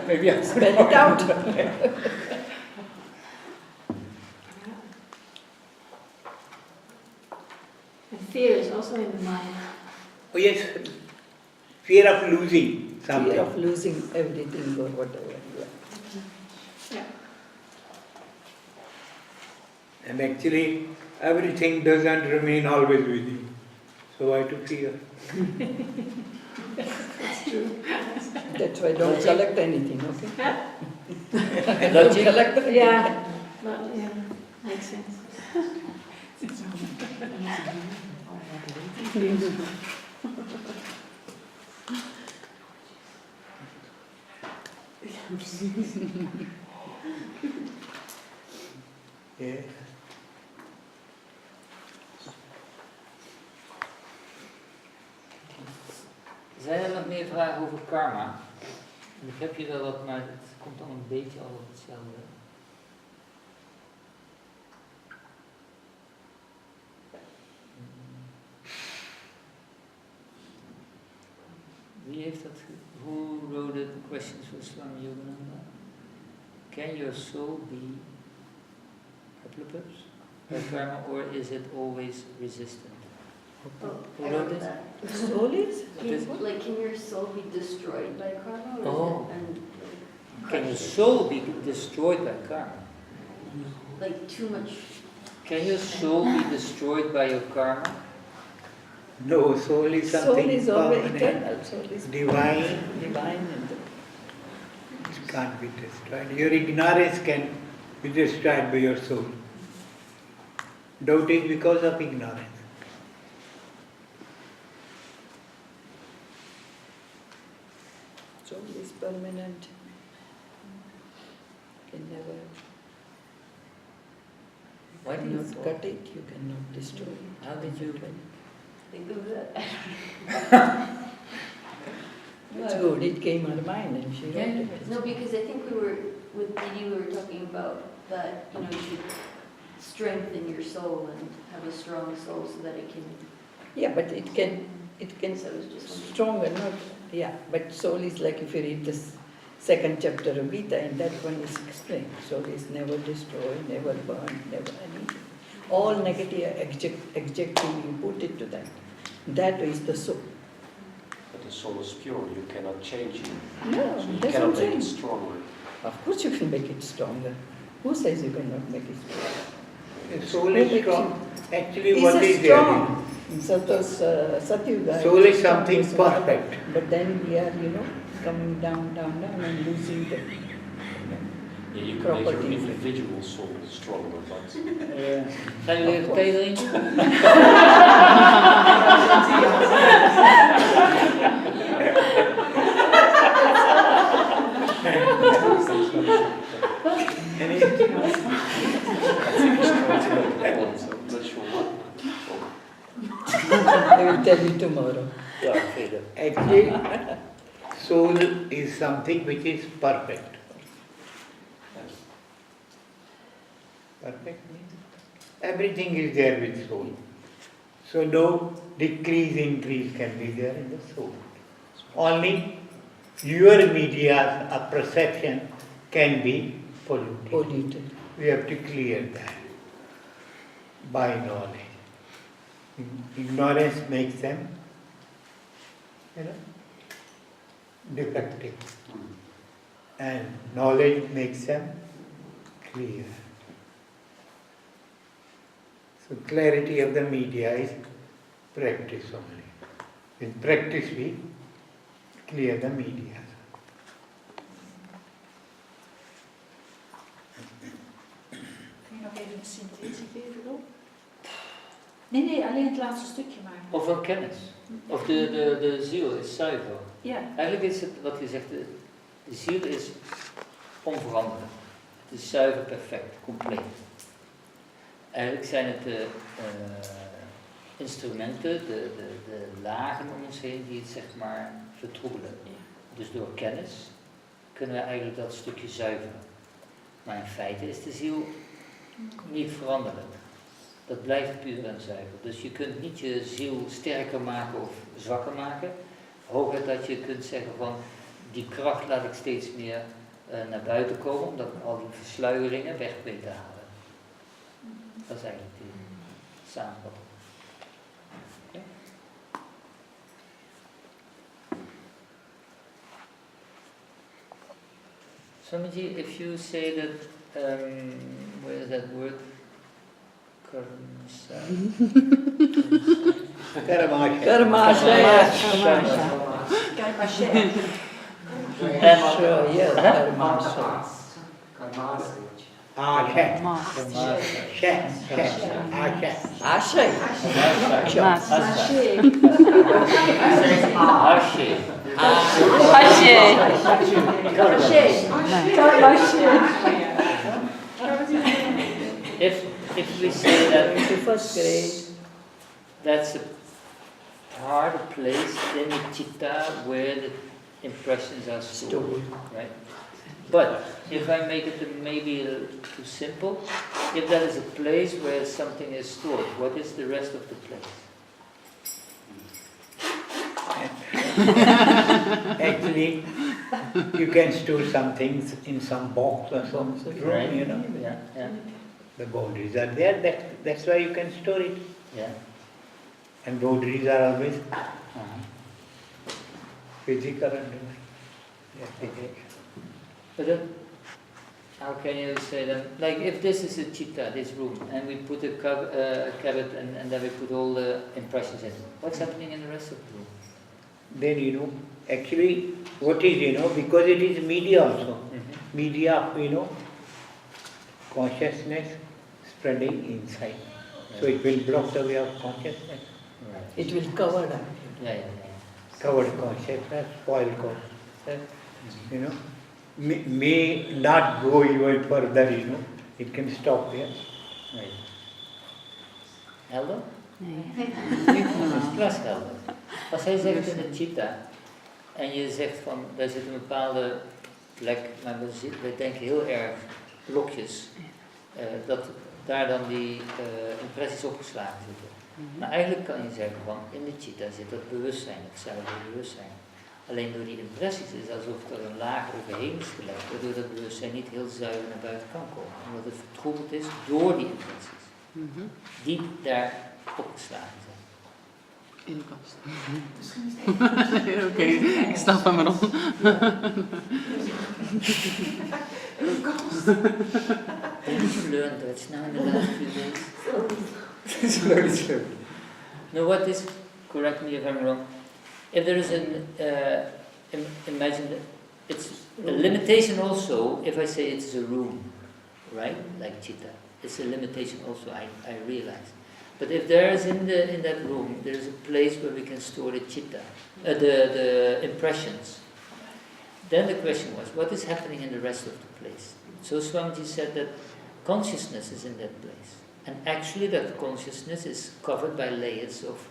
Maybe I Spell it out. And fear is also in the mind. Oh yes, fear of losing something. Fear of losing everything or whatever. Yeah. And actually, everything doesn't remain always with you. So why to fear? That's true. That's why don't collect anything, okay? Don't Logic? collect anything. Yeah. But, yeah. Makes sense. Yeah. Zijn er nog meer vragen over karma? Ik heb je wel wat, maar het komt dan een beetje al op hetzelfde. Wie heeft dat? Who wrote the questions for Swami Yogananda? Can your soul be by karma, or is it always resistant? Who wrote this? Soul is? Can your soul be destroyed by karma? Or Oh. is it, Can your soul be destroyed by karma? like too much? Can your soul be destroyed by your karma? No, soul is something Soul is always permanent, eternal. Soul is divine. divine. It can't be destroyed. Your ignorance can be destroyed by your soul. Doubt is because of ignorance. Soul is permanent. Can never. Why do You you cannot thought? cut it, you cannot destroy it. How did you? Think of that. It's good, it came her mind and she wrote Yeah. it. No, because I think with Didi, we were talking about that, you should strengthen your soul and have a strong soul so that it can. Yeah, but it can So I was just wondering. stronger, not, yeah, but soul is like if you read this second chapter of Gita, and that one is explained. Soul is never destroyed, never burned, never anything. All negative adjective you put it to that. That is the soul. But the soul is pure, you cannot change it. No, So you that's cannot what I'm make it saying. stronger. Of course you can make it stronger. Who says you cannot make it stronger? The soul is strong. Actually, what It's is a there? strong. In Satyuga. Soul it's is something strong. perfect. But then we are, coming down, and losing the. Yeah, you can make your Property. individual soul stronger, but Gaan jullie even thee drinken? I'm not sure what. I will tell you tomorrow. Ja, verder. Actually, soul is something which is perfect. Perfect means everything is there with soul. So no decrease, increase can be there in the soul. Only your media, a perception can be polluted. We have to clear that by knowledge. Ignorance makes them, defective. And knowledge makes them clear. So clarity of the media is practice only. In practice we clear the media. Kun je nog even een synthese geven, Rob? Nee, alleen het laatste stukje maar. Of een kennis. Of de ziel is zuiver. Ja. Eigenlijk is het wat je zegt, de ziel is onveranderlijk. Het is zuiver, perfect, compleet. Eigenlijk zijn het de instrumenten, de lagen om ons heen die het zeg maar vertroebelen. Dus door kennis kunnen we eigenlijk dat stukje zuiveren. Maar in feite is de ziel niet veranderlijk. Dat blijft puur en zuiver. Dus je kunt niet je ziel sterker maken of zwakker maken. Hooguit dat je kunt zeggen van die kracht laat ik steeds meer naar buiten komen, omdat ik al die versluieringen weg weet te halen. Dat is eigenlijk die samenvatting. Okay. Swamiji, if you say that, where is that word? Karmashaya. If we say that first grade, that's a part, a place in the chitta where the impressions are stored, right? But if I make it maybe a little too simple, if that is a place where something is stored, what is the rest of the place? Actually, you can store some things in some box or some room, right. Yeah. The boundaries are there, that's why you can store it. Yeah. And boundaries are always physical and divine. Yeah. But then, how can you say that? Like if this is a chitta, this room, and we put a cabinet and then we put all the impressions in, what's happening in the rest of the room? Then actually what is, because it is media also. Mm-hmm. Media, consciousness spreading inside. Yeah. So it will block the way of consciousness. Right. It will cover that. Yeah. Covered consciousness, spoiled consciousness, may not go even further, it can stop there. Right. Helder? Nee. Klas helder. Als hij zegt in de chitta, en je zegt van, daar zit een bepaalde plek, maar we denken heel erg blokjes, dat daar dan die impressies opgeslagen zitten. Maar eigenlijk kan je zeggen van, in de chitta zit dat bewustzijn, hetzelfde bewustzijn. Alleen door die impressies is het alsof er een laag overheen is gelegd, waardoor dat bewustzijn niet heel zuiver naar buiten kan komen. Omdat het vertroebeld is door die impressies, die daar opgeslagen zijn. In de kast. Oké, ik snap hem maar op. You've learned Dutch now in the last few days. Slowly. No, what is, correct me if I'm wrong, if there is imagine that it's a limitation also, if I say it's a room, right, like chitta, it's a limitation also, I realize. But if there is in that room, there is a place where we can store the chitta, the impressions, then the question was, what is happening in the rest of the place? So Swamiji said that consciousness is in that place. And actually that consciousness is covered by layers of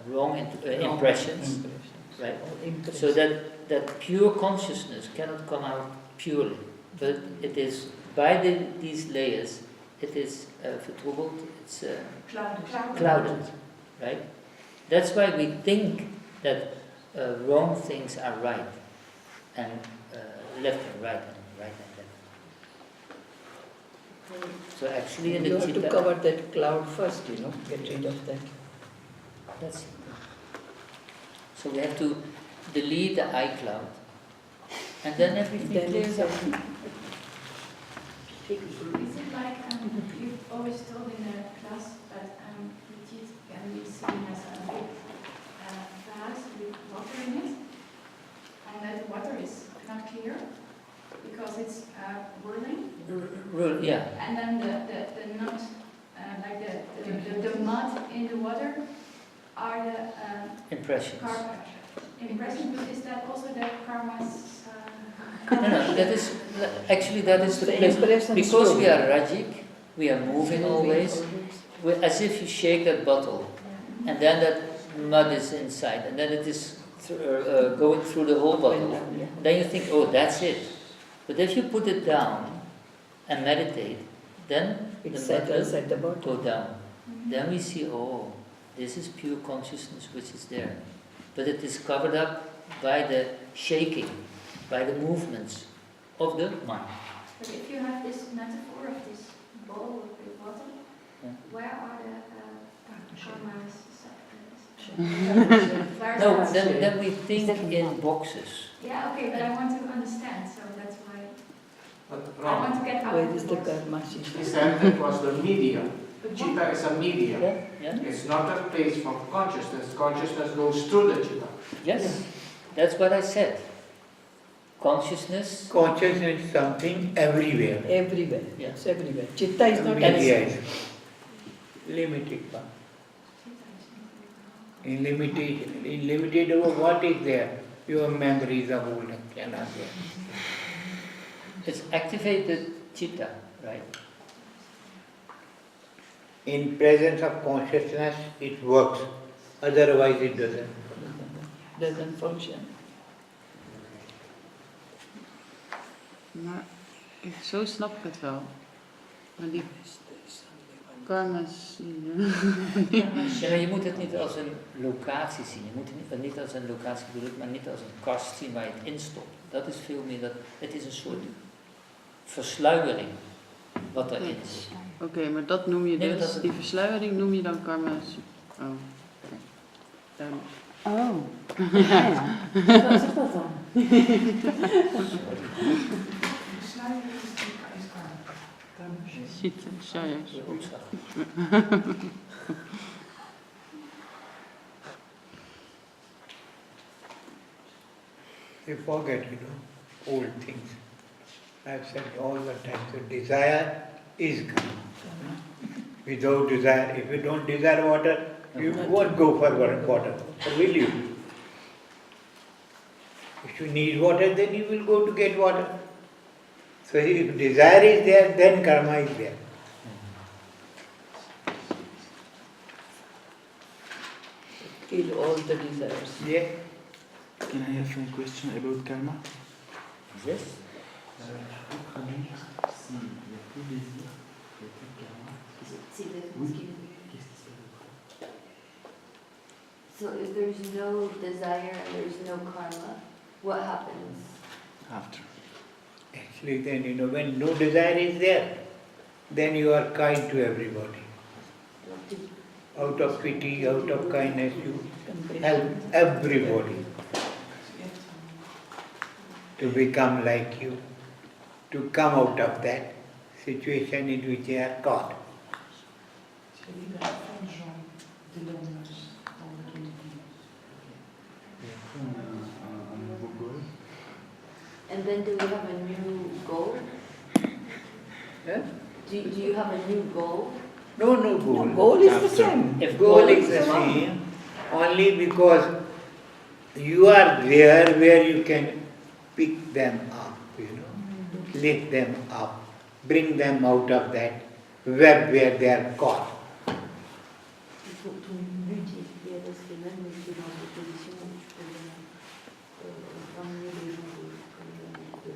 wrong impressions, right? So that pure consciousness cannot come out purely, but it is by these layers it is vertroebeld, it's Clouded. clouded, right? That's why we think that wrong things are right, and left and right, and right and left. So actually in the You have to chitta, cover that cloud first, get rid of that. that's it. So we have to delete the iCloud, and then everything Then clears it's up. Is it like you've always told in a class that the teeth can be seen as a big vase with water in it, and that water is not clear because it's whirling, Yeah, and then the not like the mud in the water are the impressions. karma impressions. But is that also the karma's? No, that is actually that is the The place. impressions Because too. we are rajik, we are moving always, as if you shake that bottle, and then that mud is inside, and then it is going through the whole bottle. Then you think, oh, that's it. But if you put it down and meditate, then It the settles mud at the will bottom. go down. Then we see, oh, this is pure consciousness which is there. But it is covered up by the shaking, by the movements of the mind. But if you have this metaphor of this bowl with water, where are the karmas? No, then we think in boxes. Yeah, okay, but I want to understand, so that's why But I want wrong. to get out Where of is the the box. karma? He said that was the media. Chitta is a media. Yeah? It's not a place for consciousness. Consciousness goes through the chitta. Yes, that's what I said. Consciousness. Consciousness is something everywhere. Everywhere. Yeah. It's everywhere. Chitta is not Media everywhere. is limited one. In limited over what is there? Your memories of old cannot there. It's activated chitta, right? In presence of consciousness, it works. Otherwise, it doesn't. Doesn't function. Maar zo snap ik het wel. Maar die karma's... Ja, maar je moet het niet als een locatie zien. Je moet het niet als een locatie bedoel ik, maar niet als een kast zien waar je het instopt. Dat is veel meer dat. Het is een soort versluiering wat erin is. Oké, maar dat noem je Nee, dus, dat- die versluiering noem je dan karma's. Oh, oké. Duidelijk. Oh, ja. Wat zegt dat dan? Ziet, serieus. Je opslag. You forget, old things. I've said all the time, so desire is good. Without desire, if you don't desire water, you won't go for water, or will you? If you need water, then you will go to get water. So if desire is there, then karma is there. Kill all the desires. Yeah. Can I have a question about karma? Yes. So if there's no desire and there's no karma, what happens? After. Actually, then, when no desire is there, then you are kind to everybody. Out of pity, out of kindness, you help everybody to become like you, to come out of that situation in which they are caught. And then do we have a new goal? Yeah? Do you have a new goal? No goal. No, goal is the same. If goal is the same, only because you are there where you can pick them up, lift them up, bring them out of that web where they are caught. Ton but est rester même dans cette position où tu peux ramener les gens de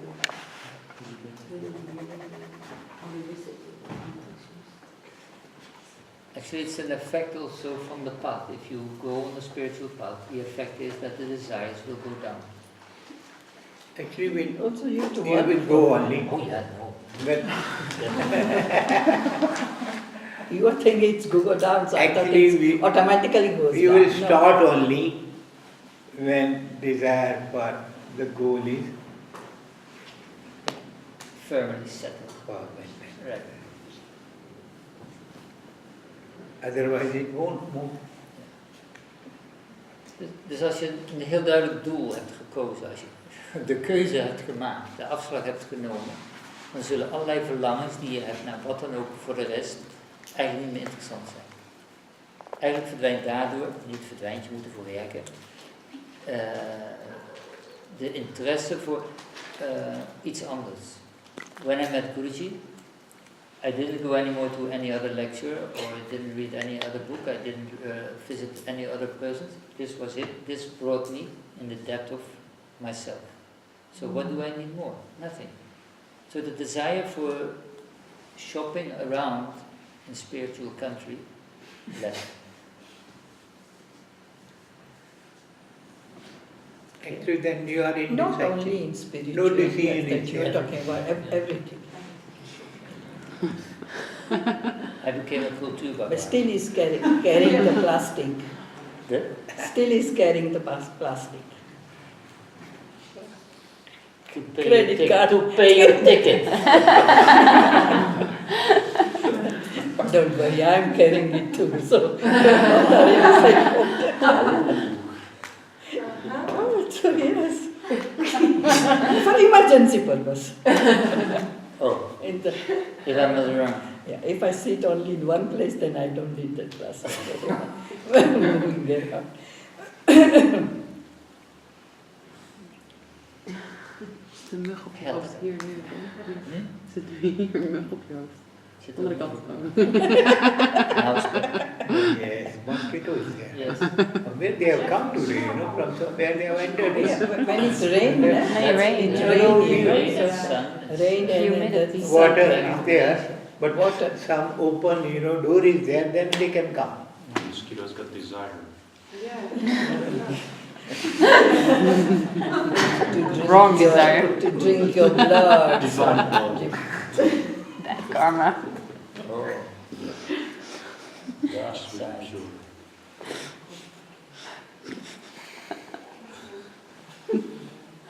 l'enlever cette intention. Actually, it's an effect also from the path. If you go on the spiritual path, the effect is that the desires will go down. Actually, when Also you have to you work will go only. Oh yeah, no. But You think it's go down, so I thought actually, it automatically goes you down. will start only when desire for the goal is Firmly settled. permanent. Right. Otherwise, it won't move. Dus als je een heel duidelijk doel hebt gekozen, als je de keuze hebt gemaakt, de afslag hebt genomen, dan zullen allerlei verlangens die je hebt naar wat dan ook voor de rest eigenlijk niet meer interessant zijn. Eigenlijk verdwijnt daardoor, niet verdwijnt, je moet ervoor werken, de interesse voor iets anders. When I met Guruji, I didn't go anymore to any other lecture, or I didn't read any other book, I didn't visit any other persons. This was it. This brought me in the depth of myself. So what do I need more? Nothing. So the desire for shopping around in spiritual country left. Actually, then you are in Not this only actually. in spiritual, No decision that is you are there. talking about everything. I became a culture Baba. But still is carrying the plastic. The? Still is carrying the plastic. To pay Credit your card. To pay your ticket. Don't worry, I'm carrying it too, so oh, so yes. For emergency purpose. Oh, In the, if I'm not wrong. yeah, if I sit only in one place, then I don't need that plastic. Moving there out. Zit een mug op je hoofd hier nu? Zit hier een mug op je hoofd? Andere kant op. Yes, mosquitoes there. Yes. Where they have come today, from somewhere they have entered Yeah, here. when it's rain, That's rain, the rain, sun, rain and humidity. the Water sun. is there, but water, some open, door is there, then they can come. Mosquitoes got desire. Wrong desire. To drink your blood. Divine blood. Bad karma. Oh. Just to be sure.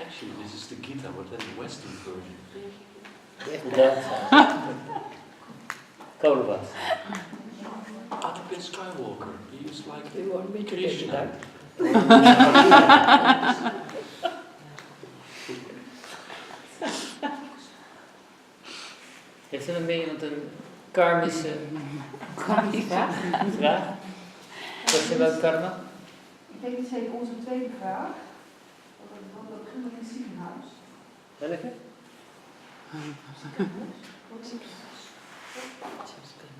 Actually, this is the Gita, but then the Western version. Kauravas. Anakin Skywalker, he is like Do you want me to take it Krishna. out? Heeft er nog meer iemand een karmische vraag? Question about karma? Ik denk dat zij onze tweede vraag. We beginnen in het ziekenhuis. Welke?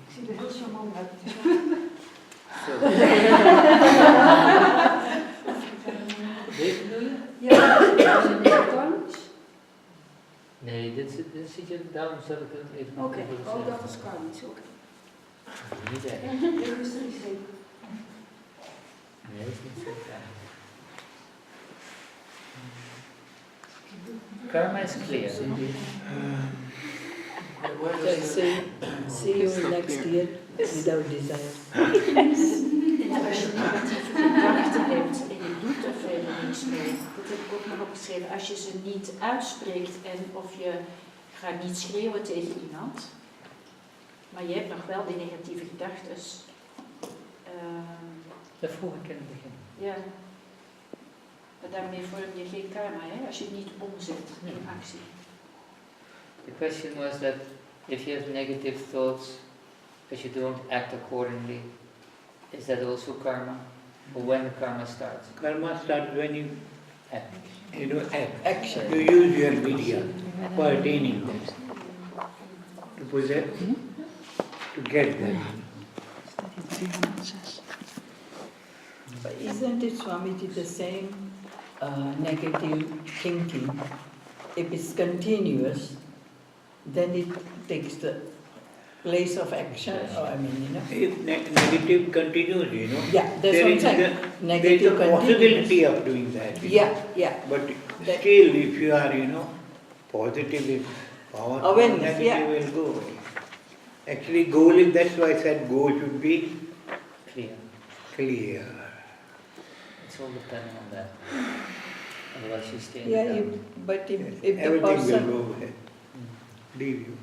Ik zie er heel charmant uit. Deze bedoel je? Ja, karmisch. Nee, dit zit je, daarom zal ik het even Oké, even oh, zeggen. dat is karmisch. Oké. Niet echt. Ik wist er niet zeker. Nee, het is niet zo fijn. Karma is clear. I say, see you next year without desire. En als je negatieve gedachten hebt en je doet er verder niks mee, dat heb ik ook nog opgeschreven, als je ze niet uitspreekt en of je gaat niet schreeuwen tegen iemand, maar je hebt nog wel die negatieve gedachten. Dat vroeg ik in het begin. Ja. Maar daarmee vorm je geen karma, hè, als je het niet omzet in actie. The question was that if you have negative thoughts, but you don't act accordingly, is that also karma? Or when karma starts? Karma starts when you Act. act. Action. You use your media for attaining that. To possess, to get that. But isn't it, Swamiji, the same negative thinking? If it's continuous, then it takes the place of action, or I mean, you know. If negative continues, you know. Yeah, that's there what I'm is saying. a, Negative there is a possibility continues. of doing that. you Yeah, know. yeah. But That- still, if you are, you know, positive, if powerful, Awareness, negative yeah. will go away. Actually, goal is, that's why I said goal should be Clear. clear. It's all depending on that. Otherwise you stay in Yeah, the if, down. but if the Everything person, will go away. Leave you.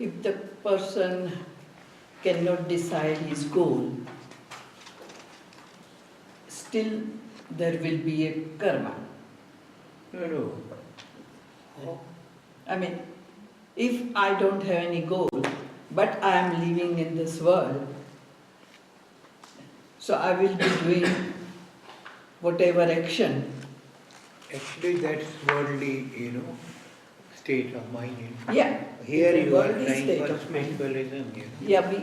if the person cannot decide his goal, still there will be a karma. No. I mean, if I don't have any goal, but I am living in this world, so I will be doing whatever action. Actually, that's worldly, you know, state of mind. You know. Yeah. Here it's a you are worldly trying state for of mind. spiritualism. You know. Yeah,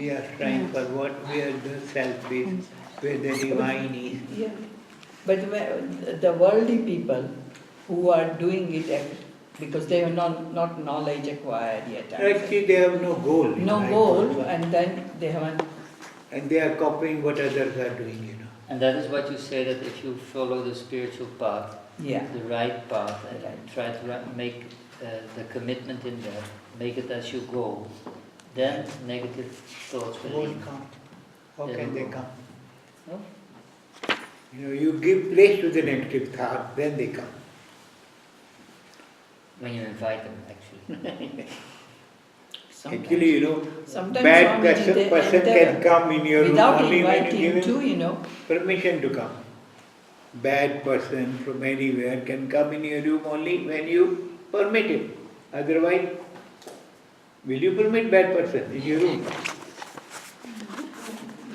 We are trying for what, where the self is, where the divine is. yeah. But the worldly people who are doing it because they have not knowledge acquired yet. Actually, they have no goal. No right? goal, and then they haven't. And they are copying what others are doing, you know. And that is what you say, that if you follow the spiritual path, Yeah. the right path, and try to make the commitment in there, make it as your goal, then negative thoughts will Won't leave. come. How They can will they go. come? No? You know, you give place to the negative thought, then they come. When you invite them, actually. Actually, you know, Sometimes bad Swamiji, they person enter can come in your room without only when you inviting give him too, you know. permission to come. Bad person from anywhere can come in your room only when you permit him. Otherwise, will you permit bad person in your room?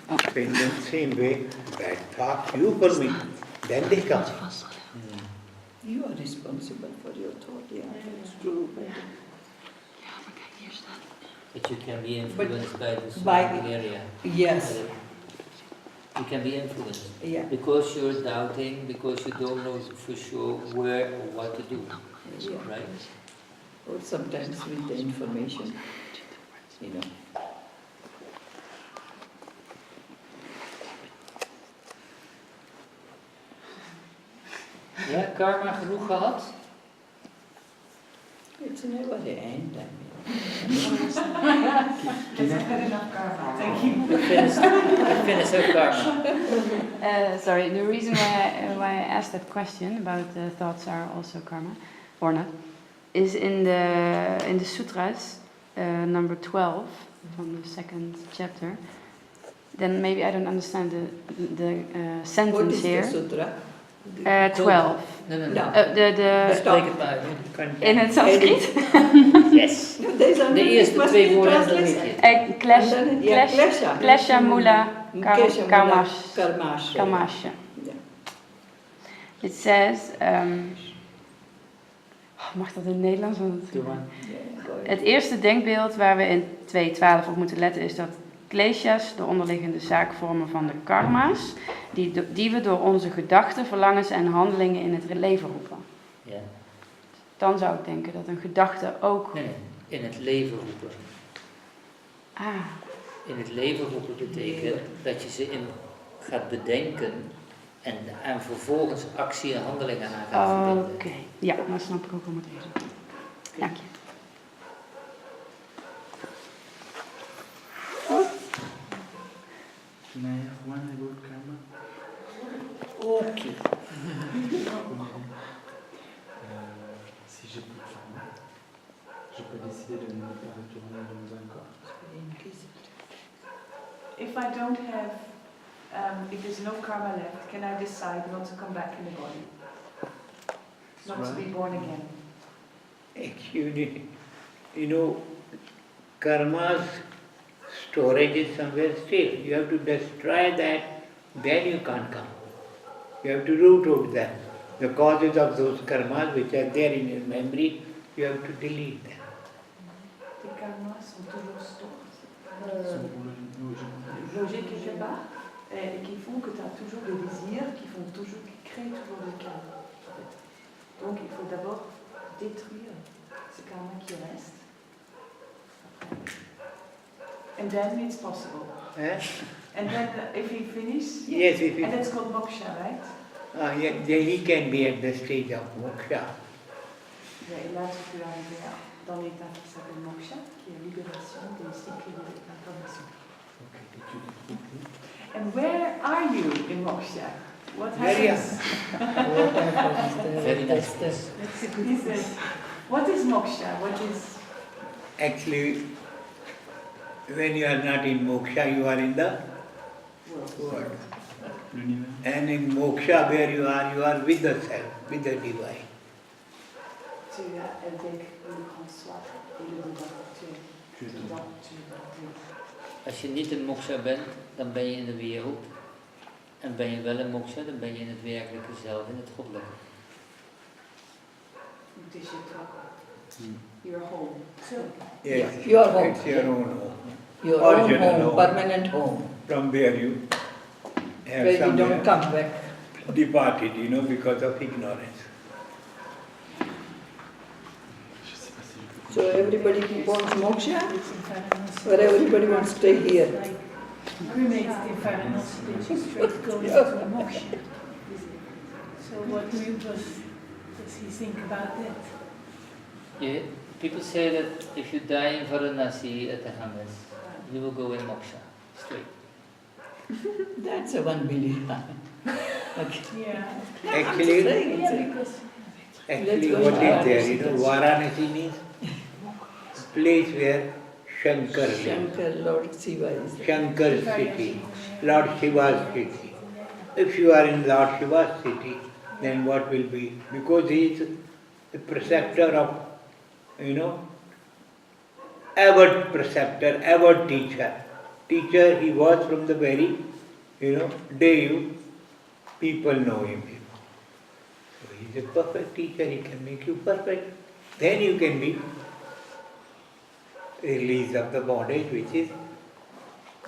So in the same way, bad thoughts you permit, then they come. You are responsible for your thought, yeah, that's true. But you can be influenced by the by- surrounding area. Yes. You can be influenced. Yeah. Because you're doubting, because you don't know for sure where or what to do. Yeah. Right? Or sometimes with the information, you know. Ja, karma genoeg gehad? It's never the end, I mean. That's good enough karma. Thank you. We finished her karma. Sorry, the reason why I asked that question about the thoughts are also karma, or not, is in the sutras, number 12 from the second chapter. Then maybe I don't understand the sentence What is here. the sutra? 12. No. Spreek het maar uit. In het Sanskriet? Yes. De eerste twee woorden en dan weet je het. Klesha mula Karmasya. kamasya. It says, mag dat in het Nederlands? Doe maar. Het eerste denkbeeld waar we in 2.12 op moeten letten is dat klesha's de onderliggende zaak vormen van de karma's, die we door onze gedachten, verlangens en handelingen in het leven roepen. Ja. Dan zou ik denken dat een gedachte ook... Nee, in het leven roepen. Ah. In het leven roepen betekent dat je ze gaat bedenken en vervolgens actie en handelingen aan gaat verbinden. Oké, ja, dan snap ik ook om het even. Dank je. Can I have one about karma? Okay. Si j'ai plus de karma, je peux décider de ne pas retourner dans un corps. If I don't have, if there's no karma left, can I decide not to come back in the body? Not to be born again? Actually, you know, karma's storage is somewhere still. You have to destroy that, then you can't come. You have to root out them. The causes of those karmas which are there in your memory, you have to delete them. Les karmas sont toujours stored. Logés quelque part, et qui font que tu as toujours des désirs, qui créent toujours des karmas. En fait. Donc il faut d'abord détruire ce karma qui reste And then it's possible. Eh? And then if he finishes, Yes, if he, and that's called moksha, right? yeah, he can be at the stage of moksha. Ja, et là tu peux arriver dans l'état qui s'appelle moksha, qui est libération des cycles de l'incarnation. And where are you in moksha? What happens? Very nice place. He says, what is moksha? What is... Actually, when you are not in moksha, you are in the world. And in moksha, where you are with the self, with the divine. Tu es avec le grand soi et le divin. Tu es dedans, tu es dans Dieu. Als je niet in moksha bent, dan ben je in de wereld. En ben je wel in moksha, dan ben je in het werkelijke zelf, in het goddelijke. Het is je toi. Your home. Yes, your home. It's your own home. Your own Original home, home. permanent home. From where you have Where you somewhere don't come back. departed, because of ignorance. So everybody wants moksha, or everybody wants to stay here? Cremates the infernal stage straight going to moksha. So what does he think about that? Yeah, people say that if you die in Varanasi at the Hamas, you will go in moksha, straight. That's a one belief. Okay. Yeah. Actually, Because actually what is there, Varanasi means place where Shankar lives. Shankar, Lord Shiva is there. Shankar's city, Lord Shiva's city. If you are in Lord Shiva's city, then what will be? Because he is the preceptor of, ever preceptor, ever teacher. Teacher he was from the very, day people know him. So he is a perfect teacher, he can make you perfect. Then you can be released of the bondage which is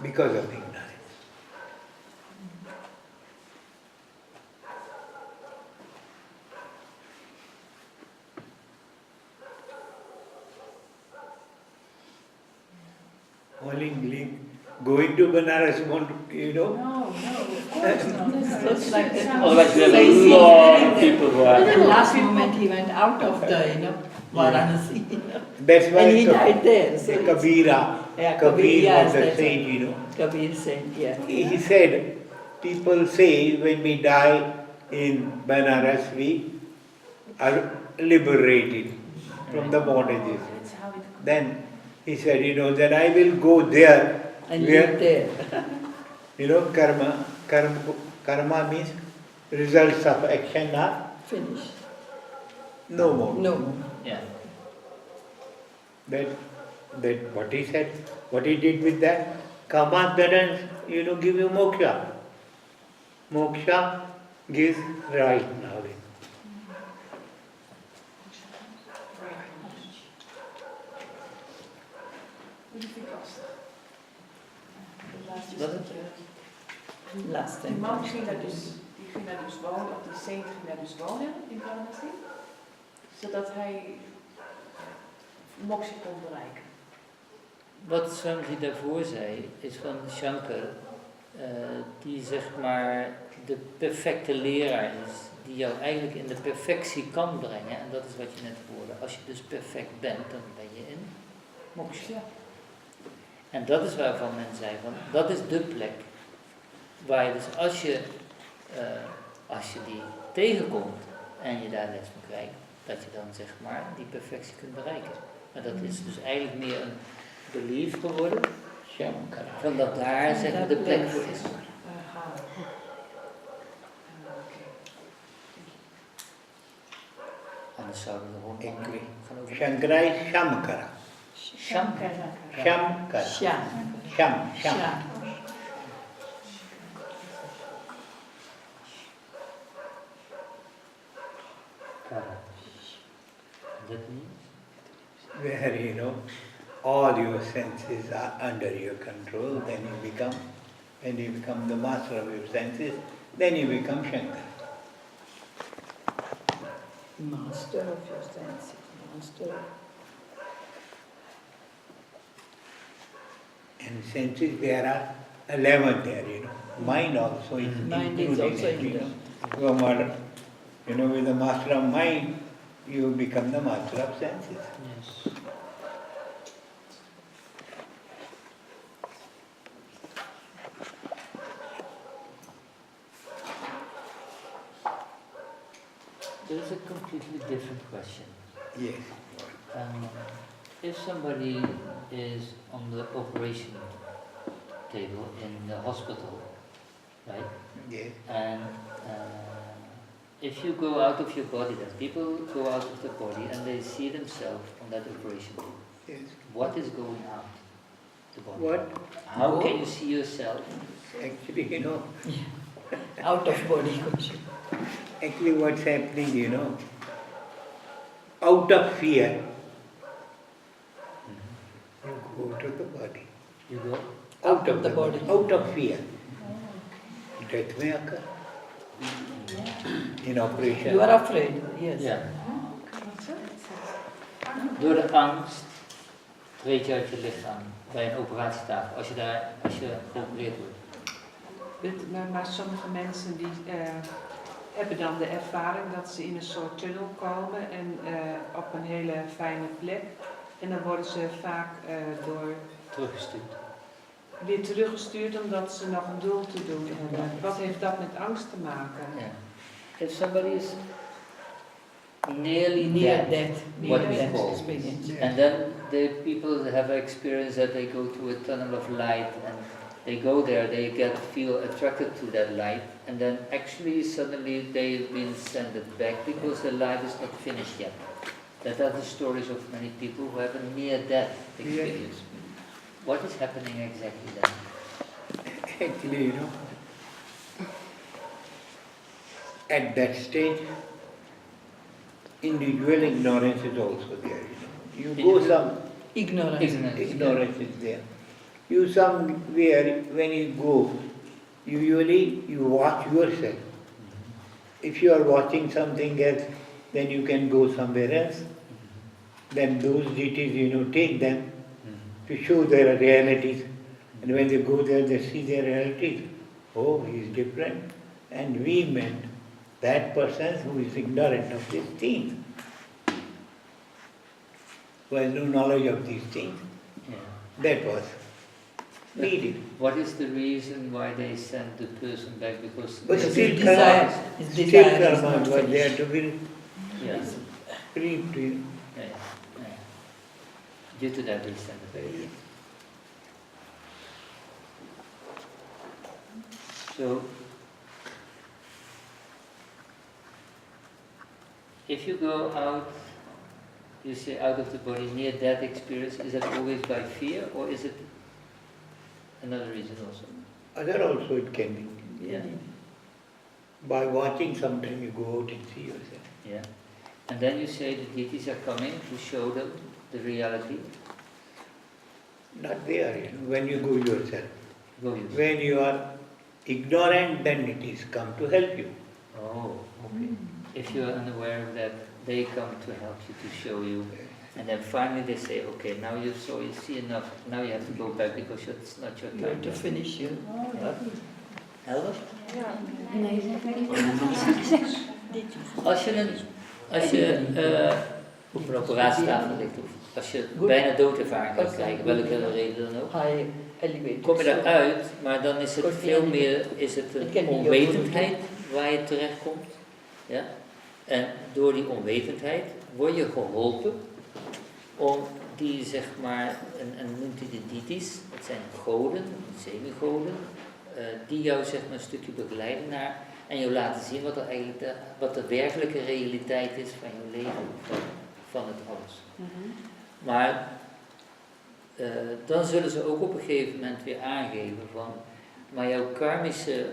because of ignorance. Only going to Banaras won't, no, of course not. It's like that. Otherwise we have a lot of people who At the are... last moment he went out of the, Varanasi. That's why And he died there. So Kabira, yeah, Kabir yeah, was the that's saint, Kabir saint, yeah. He said, people say when we die in Banaras, we are liberated from the bondages. That's how it Then he said, that I will go there, And where, live there. karma means results of action are Finish. no more. No. Yeah. That what he said, what he did with that, karma doesn't, give you moksha. Moksha gives right knowledge. Last Die time. man ging daar dus wonen, of die saint ging daar dus wonen in Varanasi, zodat hij moksha kon bereiken. Wat Swamiji daarvoor zei, is van Shankar, die zeg maar de perfecte leraar is, die jou eigenlijk in de perfectie kan brengen. En dat is wat je net hoorde. Als je dus perfect bent, dan ben je in moksha. En dat is waarvan men zei, van, dat is de plek waar je dus als je die tegenkomt en je daar les van krijgt, dat je dan zeg maar die perfectie kunt bereiken. Maar dat is dus eigenlijk meer een belief geworden, van dat daar zeg maar de plek voor is. Anders zouden we er gewoon gaan over. Shankara is Shamkara. Shankara. Shamkara. Sham. That means? Where, all your senses are under your control, then when you become the master of your senses, then you become Shankara. Master of your senses, master of... And senses there are 11 there, Mind also is Mind included is also in in it. With the master of mind, you become the master of senses. Yes. There's a completely different question. Yes. If somebody is on the operation table in the hospital, right? Yes. And if you go out of your body, then people go out of the body and they see themselves on that operation table. Yes. What is going out the body? What? How can you see yourself? Actually, Out of body question. Actually what's happening, out of fear, you go to the body. You go? Out of the body. Out of fear. Death may occur. In operation. You are afraid, yes. Ja. Door de angst treed je uit je lichaam bij een operatietafel, als je geopereerd wordt. Maar sommige mensen die hebben dan de ervaring dat ze in een soort tunnel komen en op een hele fijne plek. En dan worden ze vaak weer teruggestuurd omdat ze nog een doel te doen hebben. Wat heeft dat met angst te maken? Yeah. If somebody is nearly Near dead, death, what we death call, experience. and then the people have experienced that they go to a tunnel of light and they go there, they feel attracted to that light, and then actually suddenly they've been sent back because the light is not finished yet. That are the stories of many people who have a near-death experience. What is happening exactly then? Actually, at that stage, individual ignorance is also there. You go some ignorance is there. You somewhere when you go, usually you watch yourself. If you are watching something else, then you can go somewhere else. Then those deities, take them to show their realities. And when they go there, they see their realities. Oh, he is different. And we meant that person who is ignorant of these things, who has no knowledge of these things. Yeah. That was needed. What is the reason why they send the person back? Because But still desire, karma was there to be free to you. Due to that they send it back. So, if you go out, you say out of the body, near death experience, is that always by fear or is it another reason also? Other also it can be. Yeah. By watching sometimes you go out and see yourself. Yeah. And then you say the deities are coming to show them the reality. Not there, when you go yourself. Go yourself. When you are ignorant, then it is come to help you. Oh, okay. If you are unaware of that, they come to help you, to show you. And then finally they say, okay, now you see enough, now you have to go back because it's not your time. You have to finish you. Helder? Ja. Nee, Als je op een operatietafel ligt of als je bijna doodervaring gaat krijgen, welke reden dan ook, kom je daaruit, maar dan is het veel meer een onwetendheid waar je terechtkomt. Ja? En door die onwetendheid word je geholpen om die, zeg maar, en noemt hij de deities, dat zijn goden, semigoden, die jou, zeg maar, een stukje begeleiden naar en jou laten zien wat er eigenlijk wat de werkelijke realiteit is van je leven, van het alles. Maar dan zullen ze ook op een gegeven moment weer aangeven van, maar jouw karmische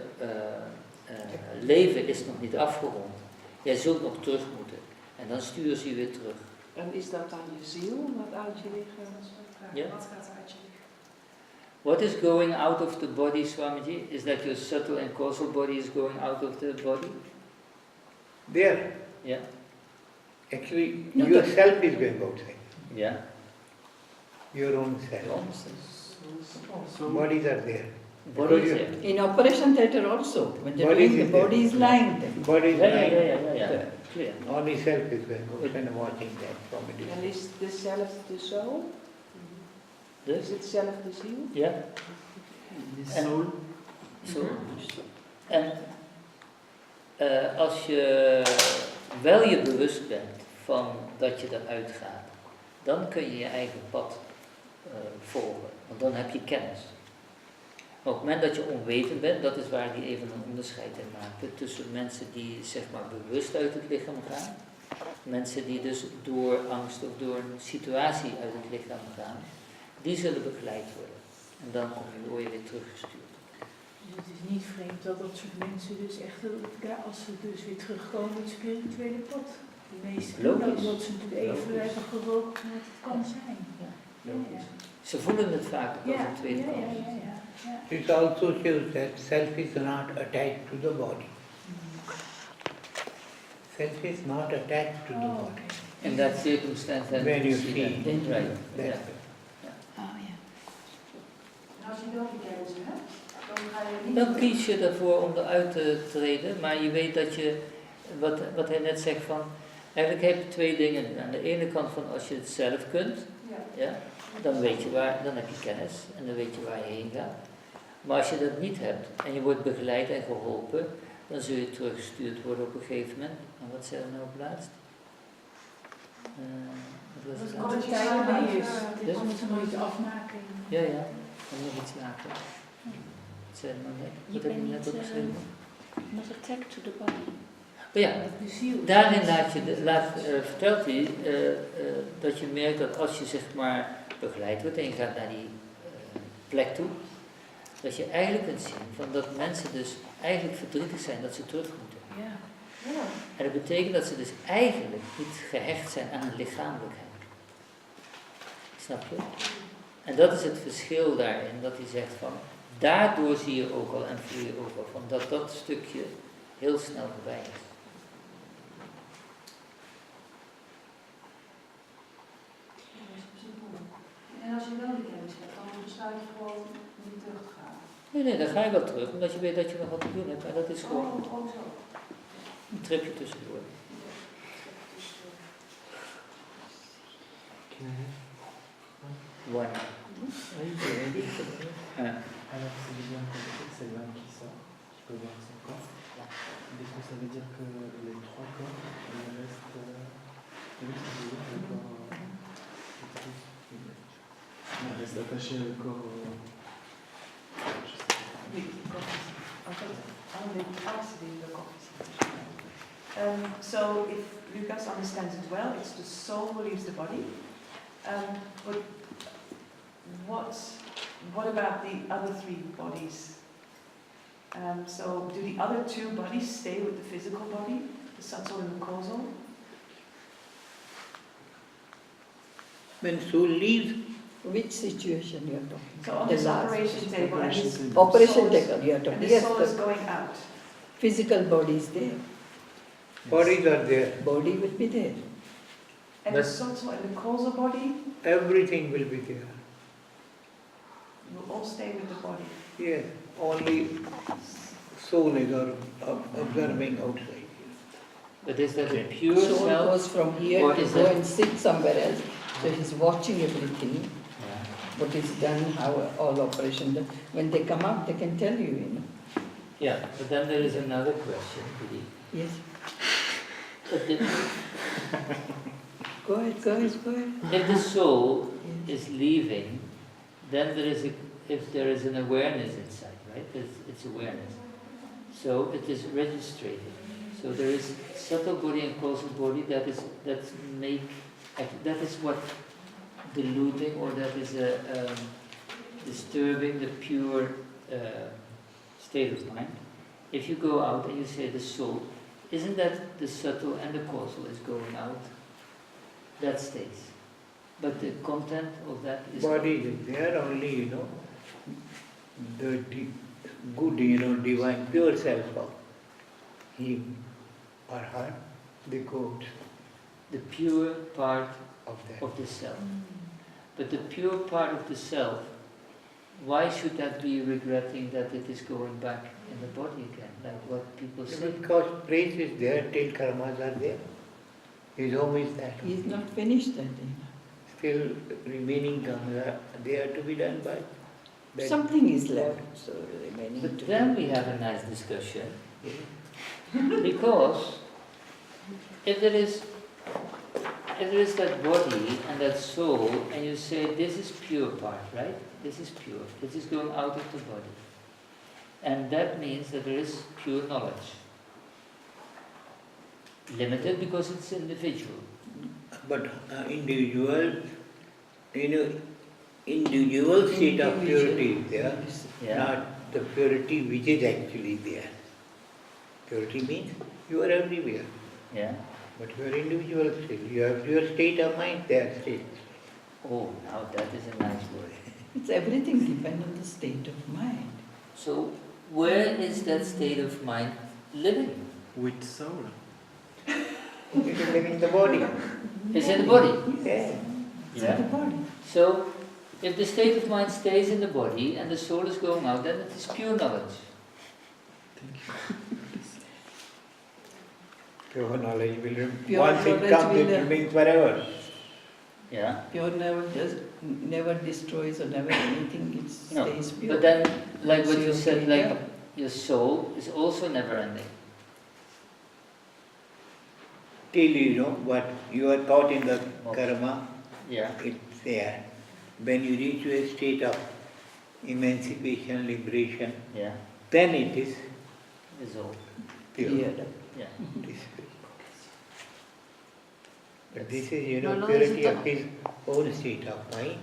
leven is nog niet afgerond. Jij zult nog terug moeten. En dan sturen ze je weer terug. En is dat dan je ziel wat uit je lichaam gaat? Ja. Wat gaat er uit je lichaam? What is going out of the body, Swamiji? Is that your subtle and causal body is going out of the body? There. Yeah. Actually, yourself is going outside. Yeah. Your own self. Bodies are there. Body is Because there. In operation theatre also, when they're Body doing, is the there. body is lying there. Body is Yeah. lying. Clear. Only self is there. Kind of watching that from a En distance. is de zelf de soul? Dus? Is het zelf de ziel? Ja. En Soul. zo. En als je wel je bewust bent van dat je eruit gaat, dan kun je je eigen pad volgen. Want dan heb je kennis. Maar op het moment dat je onwetend bent, dat is waar die even een onderscheid in maakte tussen mensen die zeg maar bewust uit het lichaam gaan, mensen die dus door angst of door een situatie uit het lichaam gaan, die zullen begeleid worden. En dan word je weer teruggestuurd. Dus het is niet vreemd dat dat soort mensen dus echt, als ze dus weer terugkomen, het spirituele pad. De meeste doen dat omdat ze het even hebben gerookt wat het kan zijn. Ja. Ze voelen het vaak als een tweede kant. It also shows that self is not attached to the body. Self is not attached to the body. In that circumstance, then When you see see, that. Right. that's Yeah. it. En als je wel die kennis hebt, dan ga je niet... Dan kies je ervoor om eruit te treden, maar je weet dat je, wat hij net zegt van, eigenlijk heb je twee dingen. Aan de ene kant van als je het zelf kunt, ja, dan weet je waar, dan heb je kennis en dan weet je waar je heen gaat. Maar als je dat niet hebt en je wordt begeleid en geholpen, dan zul je teruggestuurd worden op een gegeven moment. En wat zei er nou op laatst? Wat was het Als het laatst? tijd mee is, Dus? dan moeten we iets afmaken. Ja, dan nog iets later. Wat zei er nou net? Wat heb je net opgeschreven? Not attached to the body. Oh ja, daarin vertelt hij dat je merkt dat als je zeg maar begeleid wordt en je gaat naar die plek toe, dat je eigenlijk kunt zien van dat mensen dus eigenlijk verdrietig zijn dat ze terug moeten. Ja. En dat betekent dat ze dus eigenlijk niet gehecht zijn aan hun lichamelijkheid. Snap je? En dat is het verschil daarin, dat hij zegt van, daardoor zie je ook al en voel je ook al van dat stukje heel snel voorbij is. En als je wel die kennis hebt, dan besluit je gewoon niet terug te gaan. Nee, dan ga je wel terug, omdat je weet dat je nog wat te doen hebt. Maar dat is gewoon zo. een tripje tussendoor. Voilà. Alors si j'ai bien compris, c'est l'âme qui sort, qui peut voir son corps. Est-ce que ça veut dire que les trois corps, ils restent... Oui, ça veut dire que le corps... il reste attaché au corps... So if Lucas understands it well, it's the soul who leaves the body. But what about the other three bodies? So do the other two bodies stay with the physical body, the subtle and the causal? When soul leaves, which situation you are talking? So on The this last operation table, and his operation soul is- table you are talking. and the Yes, soul the is going out. physical body is there. bodies are there. Body will be there. And the subtle and the causal body Everything will be there. will all stay with the body. Yes, only soul is observing outside. But is that a pure Soul self? goes from here or to is go it- and sit somewhere else. So he's watching everything, Yeah. what is done, how all operation done. When they come out, they can tell you, you know. Yeah, but then there is another question. Yes. But Go ahead. if the soul is leaving, then if there is an awareness inside, right? It's awareness. So it is registered. So there is subtle body and causal body that is what diluting or that is disturbing the pure state of mind. If you go out and you say the soul, isn't that the subtle and the causal is going out? That stays. But the content of that is... Body is there only, the good, divine, pure self of him or her, they go out. The pure part of that. of the self. But the pure part of the self why should that be regretting that it is going back in the body again, like what people say? Because praise is there till karmas are there. His home is that. He is not finished that day. Still remaining karmas are there to be done by. that. Something is left, so remaining. But then we have a nice discussion, because if there is that body and that soul, and you say this is pure part, right? This is pure. This is going out of the body. And that means that there is pure knowledge. Limited because it's individual. But individual state of purity is there, not the purity which is actually there. Purity means you are everywhere. Yeah. But you are individual still. You have your state of mind there still. Oh, now that is a nice word. It's everything depends on the state of mind. So, where is that state of mind living? With soul. It is living in the body. It's in the body? Yeah. It's in the body. So, if the state of mind stays in the body and the soul is going out, then it is pure knowledge. Pure knowledge will remain. Pure Once it knowledge comes, will it remains forever. Yeah. Pure never destroys or never anything, it stays pure. But then, like what So you said, okay, like your soul is also never ending. Till what you are taught in the karma, Yeah. it's there. When you reach to a state of emancipation, liberation, Yeah. then it is Dissolve. pure. Yeah. It is pure. But this is, No, purity no, of his own state of mind,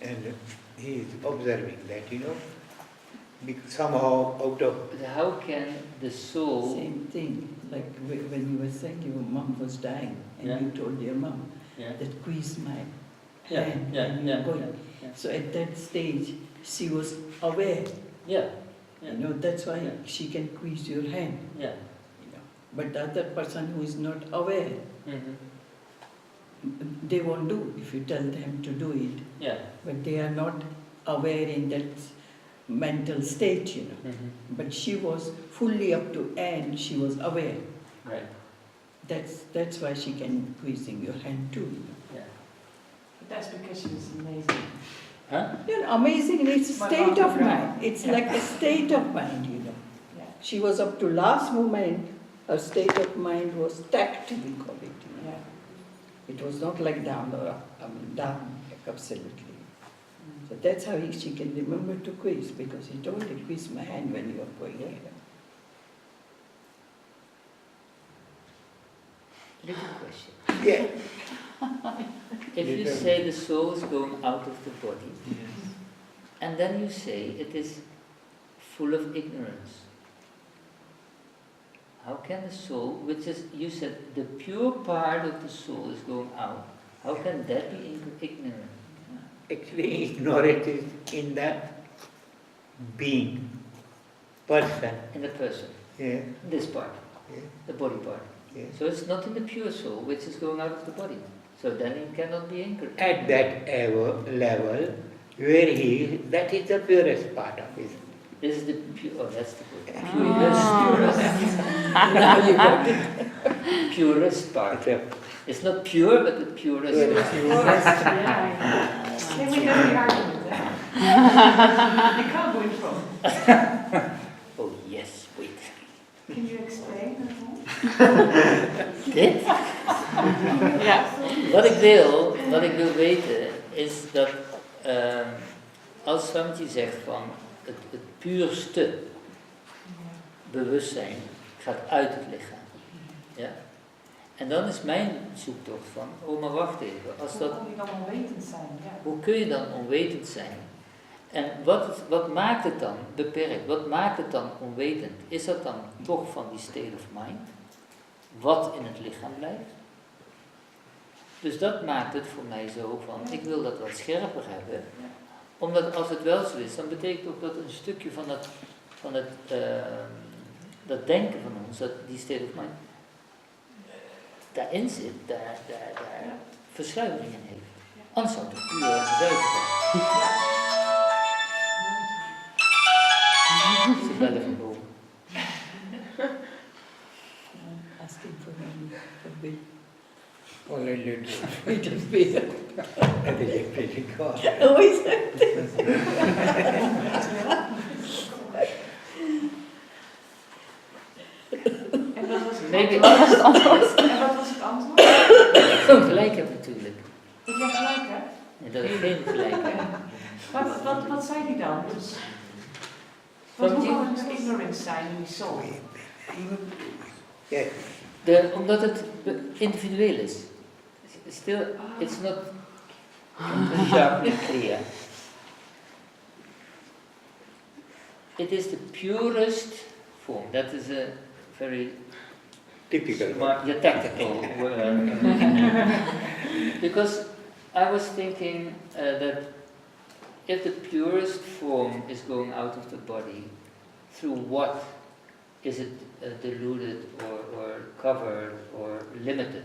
and he is observing that, somehow out of. But how can the soul... Same thing, like when you were saying your mom was dying, and Yeah. you told your mom Yeah. that squeeze my Yeah, hand yeah, when yeah, you're going. yeah. So at that stage, she was aware. Yeah. Yeah. That's why she can squeeze your hand. Yeah. But the other person who is not aware, Mm-hmm. they won't do if you tell them to do it. Yeah. But they are not aware in that mental state, Mm-hmm. But she was fully up to end, she was aware. Right. That's why she can squeezing your hand too. Yeah. But that's because she was amazing. Huh? Amazing, it's a My state mom of was mind. It's like a state of mind, Yeah. She was up to last moment, her state of mind was tact, we call it. Yeah. It was not like down or up, down, absolutely. So that's how she can remember to quiz, because he told her, quiz my hand when you are going here. Little question. Yeah. If you say the soul is going out of the body, and then you say it is full of ignorance, how can the soul, which is, you said the pure part of the soul is going out, how can that be ignorant? Actually, ignorance is in the being, person. In the person. Yeah. This part. Yeah. The body part. Yeah. So it's not in the pure soul, which is going out of the body. So then it cannot be ignorant. At that level where he is, that is the purest part of his. This is the pure, oh, that's the good. Now you got it. Purest part. It's not pure, but the purest. Then we have the argument, You can't win from. Oh yes, wait. Can you explain that all? Dit? Ja. Wat ik wil weten is dat als Swamiji zegt van het puurste bewustzijn gaat uit het lichaam. Ja? En dan is mijn zoektocht van, oh maar wacht even, als dat, Hoe kun je dan onwetend zijn? Ja. hoe kun je dan onwetend zijn? En wat maakt het dan beperkt? Wat maakt het dan onwetend? Is dat dan toch van die state of mind? Wat in het lichaam blijft? Dus dat maakt het voor mij zo van, ik wil dat wat scherper hebben. Omdat als het wel zo is, dan betekent ook dat een stukje van dat denken van ons, dat die state of mind, daarin zit, daar verschuivingen heeft. Anders zou het puur zuiver zijn. It is fear. That is expressing God. Oh, is it? En wat was het Maybe- antwoord? En wat was het antwoord? Dat ik geen gelijk heb natuurlijk. Dat jij gelijk hebt? En dat ik geen gelijk heb. Wat zei hij dan? Dus, want hoe kan het ignorance zijn in die soul? Yes. Omdat het individueel is. Still, it's not sharply clear. It is the purest form. That is a very Typical. smart, tactical word. Because I was thinking that if the purest form is going out of the body, through what is it diluted or covered or limited?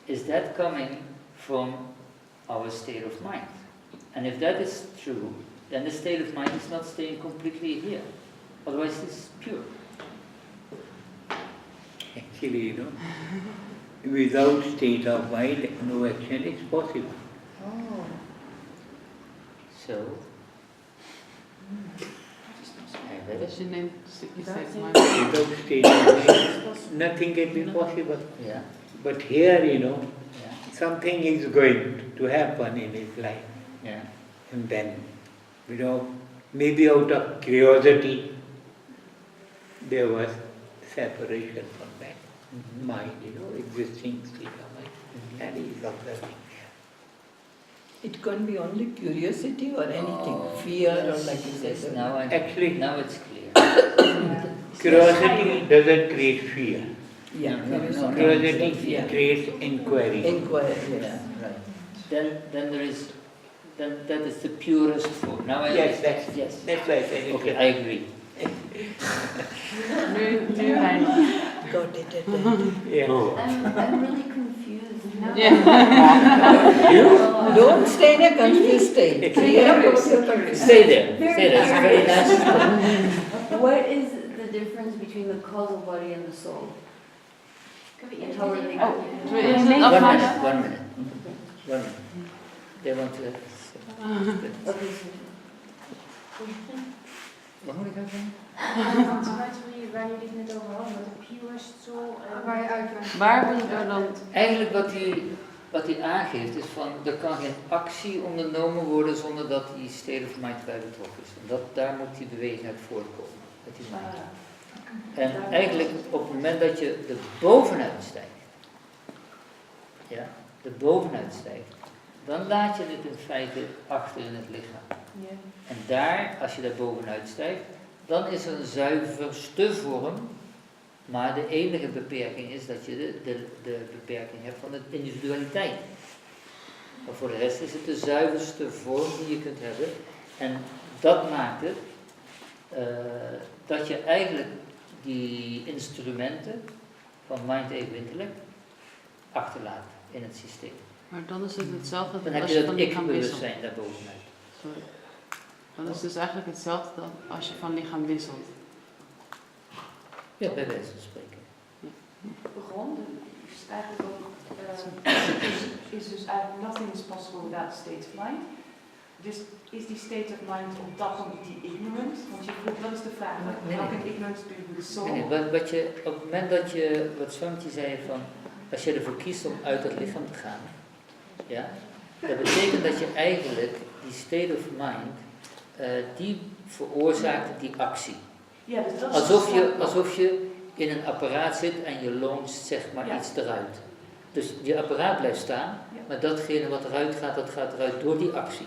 Is that coming from our state of mind? And if that is true, then the state of mind is not staying completely here. Otherwise it's pure. Actually, without state of mind, no action is possible. Oh. So, Dus je neemt een stukje steeds maar. Without state of mind, nothing can be possible. yeah. But here, Yeah. something is going to happen in his life. Yeah. And then, maybe out of curiosity, there was separation from that mind, existing state of mind. And he is observing. It can be only curiosity or anything, fear or like you Yes, said. now it's clear. Curiosity doesn't create fear. Yeah, No. Curiosity creates inquiry. Inquiry, yes. Yeah, right. Then there is, then that is the purest form. Now I Yes, yes. That's why I said Okay, I agree. Nu hij. Got it. Yeah. I'm really confused now. Don't stay in a confused state. Clear about your confused. Stay there. Stay there. It's very nice. What is the difference between the causal body and the soul? And how are they Oh, One minute. They want to. Wat moet ik nou zeggen? Waar jullie het net over hadden, met de purest soul. Waar je uitwerkt. Waar wil je dan? Eigenlijk wat hij aangeeft is van, er kan geen actie ondernomen worden zonder dat die state of mind bij betrokken is. En daar moet die beweging uit voortkomen. Met die mind. En eigenlijk op het moment dat je er bovenuit stijgt, dan laat je het in feite achter in het lichaam. Ja. En daar, als je daar bovenuit stijgt, dan is er een zuiverste vorm, maar de enige beperking is dat je de beperking hebt van de individualiteit. Maar voor de rest is het de zuiverste vorm die je kunt hebben. En dat maakt het dat je eigenlijk die instrumenten van mind, ego, intellect achterlaat in het systeem. Maar dan is het hetzelfde Dan als heb je je van dat lichaam wisselt. ik-bewustzijn daarbovenuit. Sorry. Dan is het dus eigenlijk hetzelfde dan als je van lichaam wisselt. Ja, bij wijze van spreken. Begon, is eigenlijk ook, is dus eigenlijk nothing is possible without a state of mind. Dus is die state of mind op dat moment die ignorant? Want je vroeg, dat is de vraag, how can ignorance be with the soul? Nee, op het moment dat je, wat Swamiji zei van, als je ervoor kiest om uit het lichaam te gaan, ja, dat betekent dat je eigenlijk die state of mind, die veroorzaakt die actie. Ja, dus dat is Alsof je in een apparaat zit en je launcht zeg maar iets eruit. Dus je apparaat blijft staan, maar datgene wat eruit gaat, dat gaat eruit door die actie.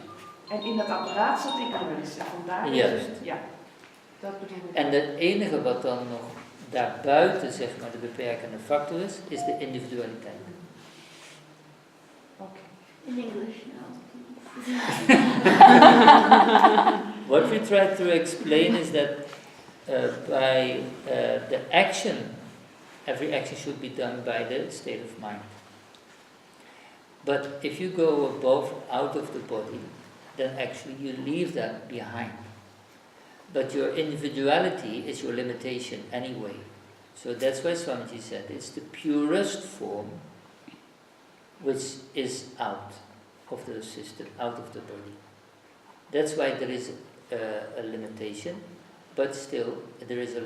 En in dat apparaat zat ignorance en vandaar Juist. Dat bedoel ik. En het enige wat dan nog daarbuiten zeg maar de beperkende factor is de individualiteit. Okay. In English now. What we try to explain is that by the action, every action should be done by the state of mind. But if you go above, out of the body, then actually you leave that behind. But your individuality is your limitation anyway. So that's why Swamiji said it's the purest form, which is out of the system, out of the body. That's why there is a limitation, but still there is a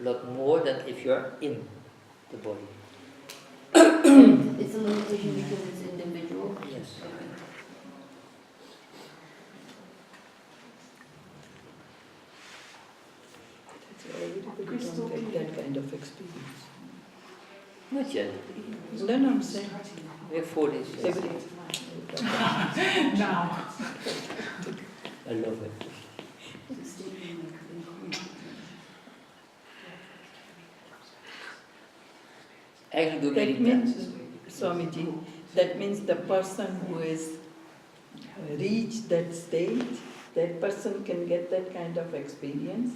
lot more than if you are in the body. It's a limitation because it's individual. Yes. Everybody don't get that kind of experience. Not yet. No, I'm saying. We have 4 days. Yes. Nou. I love it. Eigenlijk doe That ik means, Swamiji, that means the person who has reached that state, that person can get that kind of experience.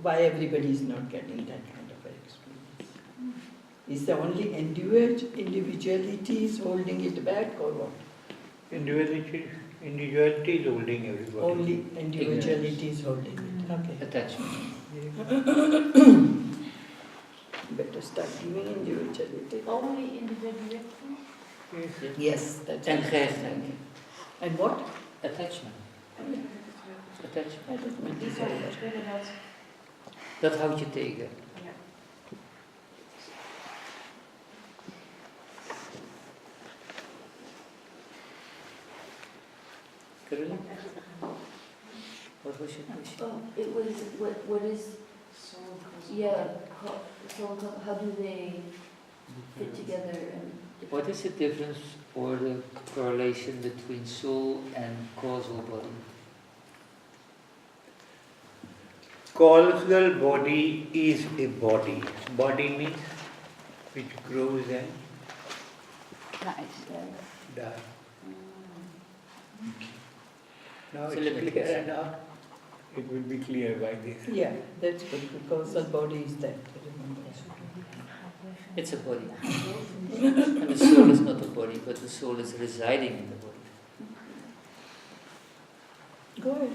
Why everybody is not getting that kind of experience? Is the only individuality is holding it back or what? Individuality is holding everybody. Only individuality is holding it. Okay. Attachment. Better start giving individuality. Only individuality? Yes, that's En it. gehechtheid. And what? Attachment. Attachment. Attachment is Wat over. willen dat? Dat houdt je tegen. Ja. Caroline? What was your question? Oh, it was, what is, how do they fit together and... What is the difference or the correlation between soul and causal body? Causal body is a body. Body means which grows and dies. Now It's a it's limitation. clear enough. It will be clear by this. Yeah, that's good. The causal body is that. Remember. It's a body. And the soul is not a body, but the soul is residing in the body. Go ahead.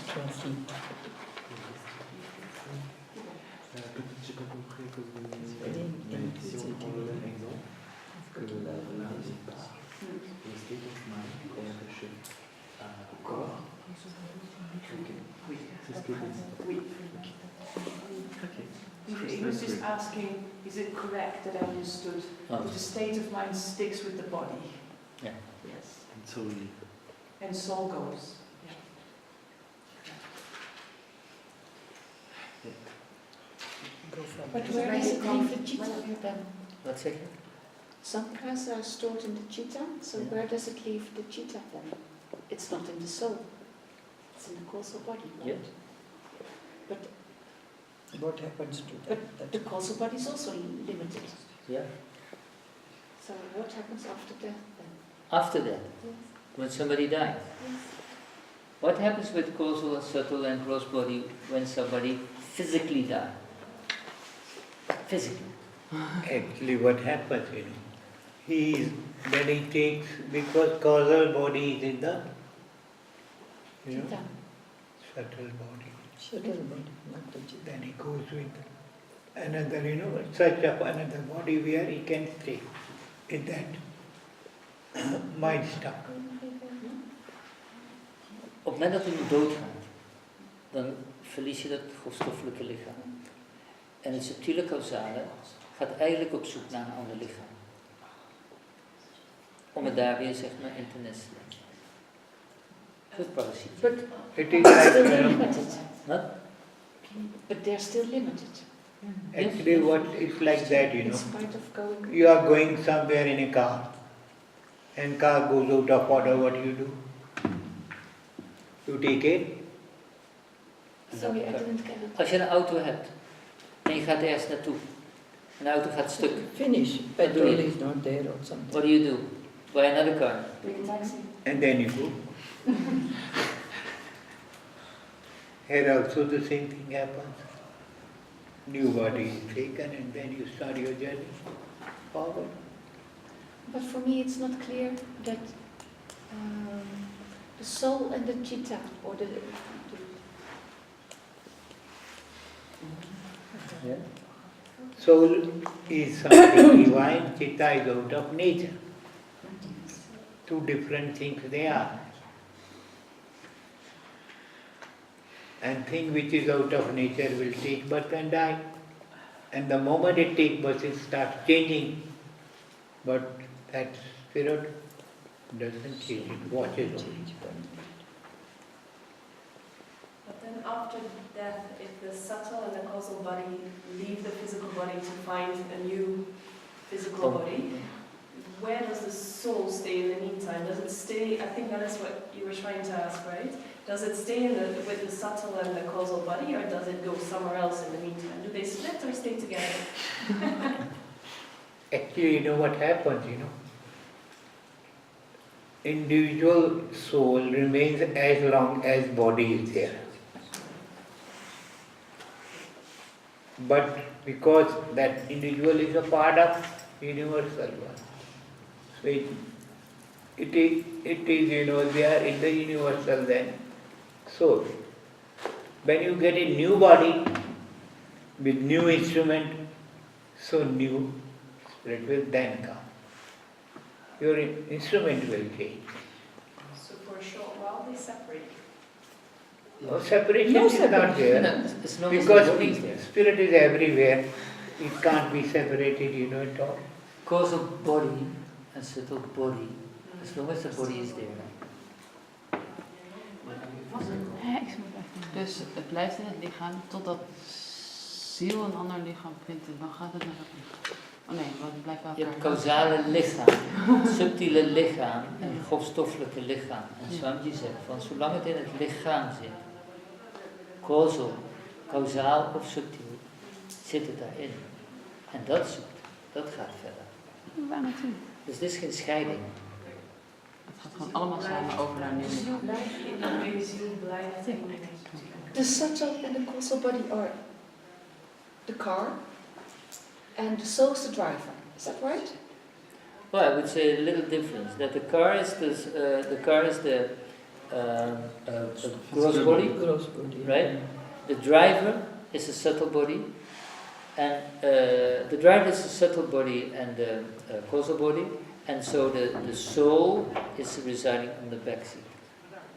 Translate. Peut-être j'ai pas compris à cause de Very mais si on implicit. prend le même exemple, que là j'ai pas le state of mind est attaché au corps. Ok. C'est ce que je dis. Oui. Ok. He was just asking, is it correct that I understood Oh. that the state of mind sticks with the body? Yeah. Yes. And solely. And soul goes. Go from But there. where does it leave the chitta then? What's that? Sankharas are stored in the chitta, so where does it leave the chitta then? It's not in the soul. It's in the causal body, right? Yes. But What happens to that? the causal body is also limited. Yeah. So what happens after death then? After that, when somebody dies. What happens with causal, subtle and gross body when somebody physically dies? Physically. Actually what happens, when he takes, because causal body is in the Chitta. subtle body. Subtle body, not the chitta. Then he goes with another, such of another body where he can stay in that mind stuck. Op het moment dat u doodgaat, dan verlies je dat grofstoffelijke lichaam. En het subtiele causale gaat eigenlijk op zoek naar een ander lichaam. Om het daar weer, zeg maar, in te nestelen. Goed parasiet. But It is they're still like, limited. What? But they're still limited. actually what it's like that, In spite of going... You are going somewhere in a car, and car goes out of order, what do? You take it? Sorry, I didn't get it. Als je een auto hebt en je gaat ergens naartoe, en de auto gaat stuk, Finish. What do Petrol you- is not there or something. what do? Buy another car. Bring a taxi. And then you go. Here also the same thing happens. New body is taken and then you start your journey forward. But for me it's not clear that the soul and the chitta, or Yeah. Soul is something divine, chitta is out of nature. Two different things they are. And thing which is out of nature will take birth and die. And the moment it takes birth, it starts changing. But that spirit doesn't change, it watches only. But then after death, if the subtle and the causal body leave the physical body to find a new physical body, where does the soul stay in the meantime? Does it stay, I think that is what you were trying to ask, right? Does it stay with the subtle and the causal body, or does it go somewhere else in the meantime? Do they split or stay together? Actually, you know what happens, Individual soul remains as long as body is there. But because that individual is a part of universal one, so it is they are in the universal then. So, when you get a new body with new instrument, so new spirit will then come. Your instrument will change. So for a short while they separate. No separation is not there. Because spirit is everywhere. It can't be separated, at all. Causal body and subtle body, as long as the body is there. Dus het blijft in het lichaam totdat ziel een ander lichaam vindt en dan gaat het naar het lichaam. Oh nee, want het blijft bij elkaar. Je hebt causale lichaam, subtiele lichaam en grofstoffelijke lichaam. En Swamiji zegt van zolang het in het lichaam zit, causaal of subtiel, zit het daarin. En dat zoekt, dat gaat verder. Waar naartoe? Dus dit is geen scheiding. Het gaat gewoon allemaal samen over naar nieuw lichaam. The subtle and the causal body are the car, and the soul is the driver. Is that right? Well, I would say a little difference. That the car is the gross body, right? The driver is a subtle body, and the driver is a subtle body and the causal body, and so the soul is residing on the back seat.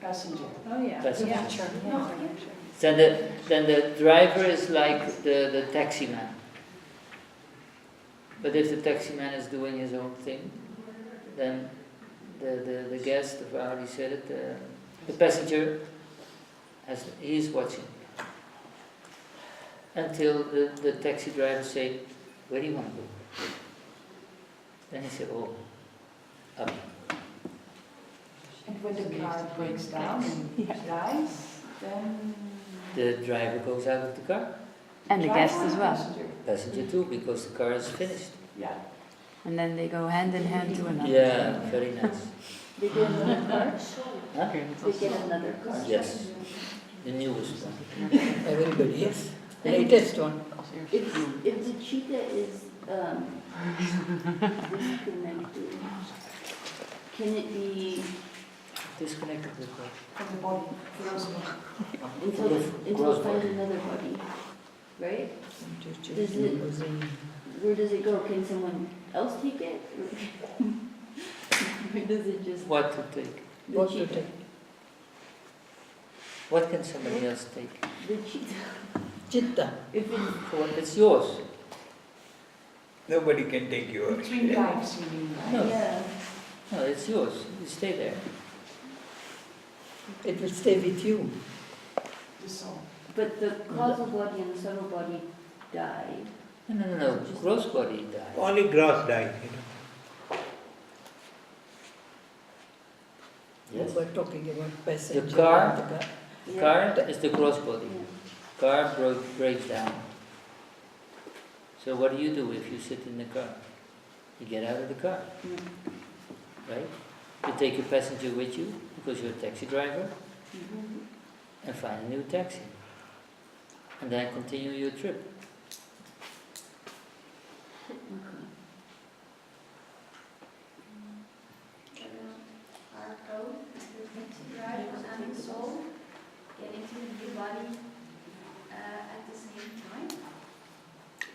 Passenger. Oh yeah. Passenger. Yeah. Then the driver is like the taxi man. But if the taxi man is doing his own thing, then the guest, or how he said it, the passenger, he is watching. Until the taxi driver say, where do you want to go? Then he said, oh, up. And when the car breaks down and dies, then The driver goes out of the car. And the guest as well. Passenger too, because the car is finished. Yeah. And then they go hand in hand to another. Yeah, very nice. They get another car? Huh? They get another car? Yes, the newest one. Everybody, yes. Latest one. If the cheetah is disconnected, can it be Disconnected with what? From the body. until it finds another body, right? Does it, where does it go? Can someone else take it? Or does it just... What to take? The cheetah. What can somebody else take? The cheetah. Chitta. If it's... Well, it's yours. Nobody can take yours. Between lives, you mean, right? No. Yeah. No, it's yours. You stay there. It will stay with you. The soul. But the causal body and the subtle body die. No. Gross body dies. Only gross dies, Yes. We were talking about passenger. The car, and car is the gross body. Car breaks down. So what do you do if you sit in the car? You get out of the car, right? You take your passenger with you because you're a taxi driver, and find a new taxi, and then continue your trip. Our code, the drive and the soul getting to the new body at the same time.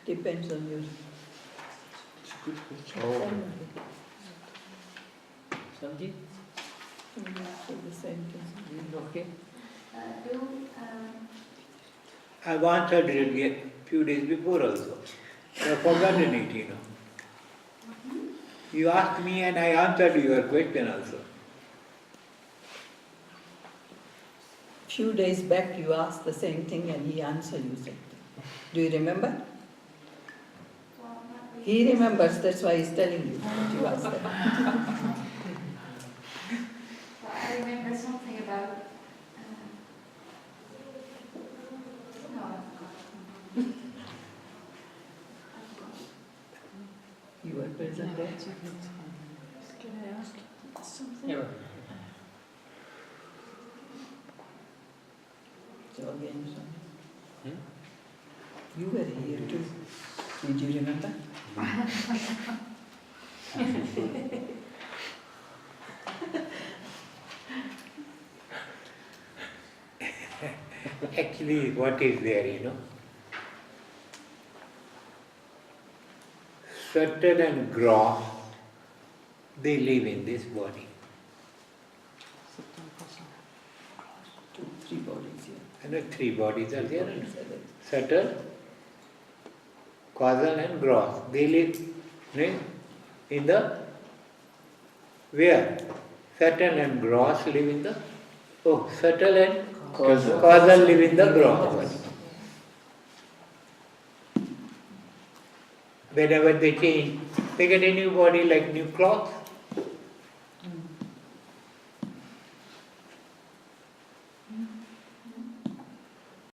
Depends on your... Oh. Samji? So the same thing. Okay. I've answered it a few days before also. I've forgotten it, you know. You asked me and I answered your question also. Few days back you asked the same thing and he answered you same thing. Do you remember? He remembers, that's why he's telling you what you asked him. I remember something about You were present there? Can I ask something? Yeah. So again, so. You were here too. Did you remember? Actually, what is there, you know? Subtle and gross, they live in this body. Three bodies here. And the three bodies are there. Subtle, causal and gross. They live in the where? Subtle and gross live in the subtle and causal live in the gross body. Whenever they change, they get a new body like new cloth.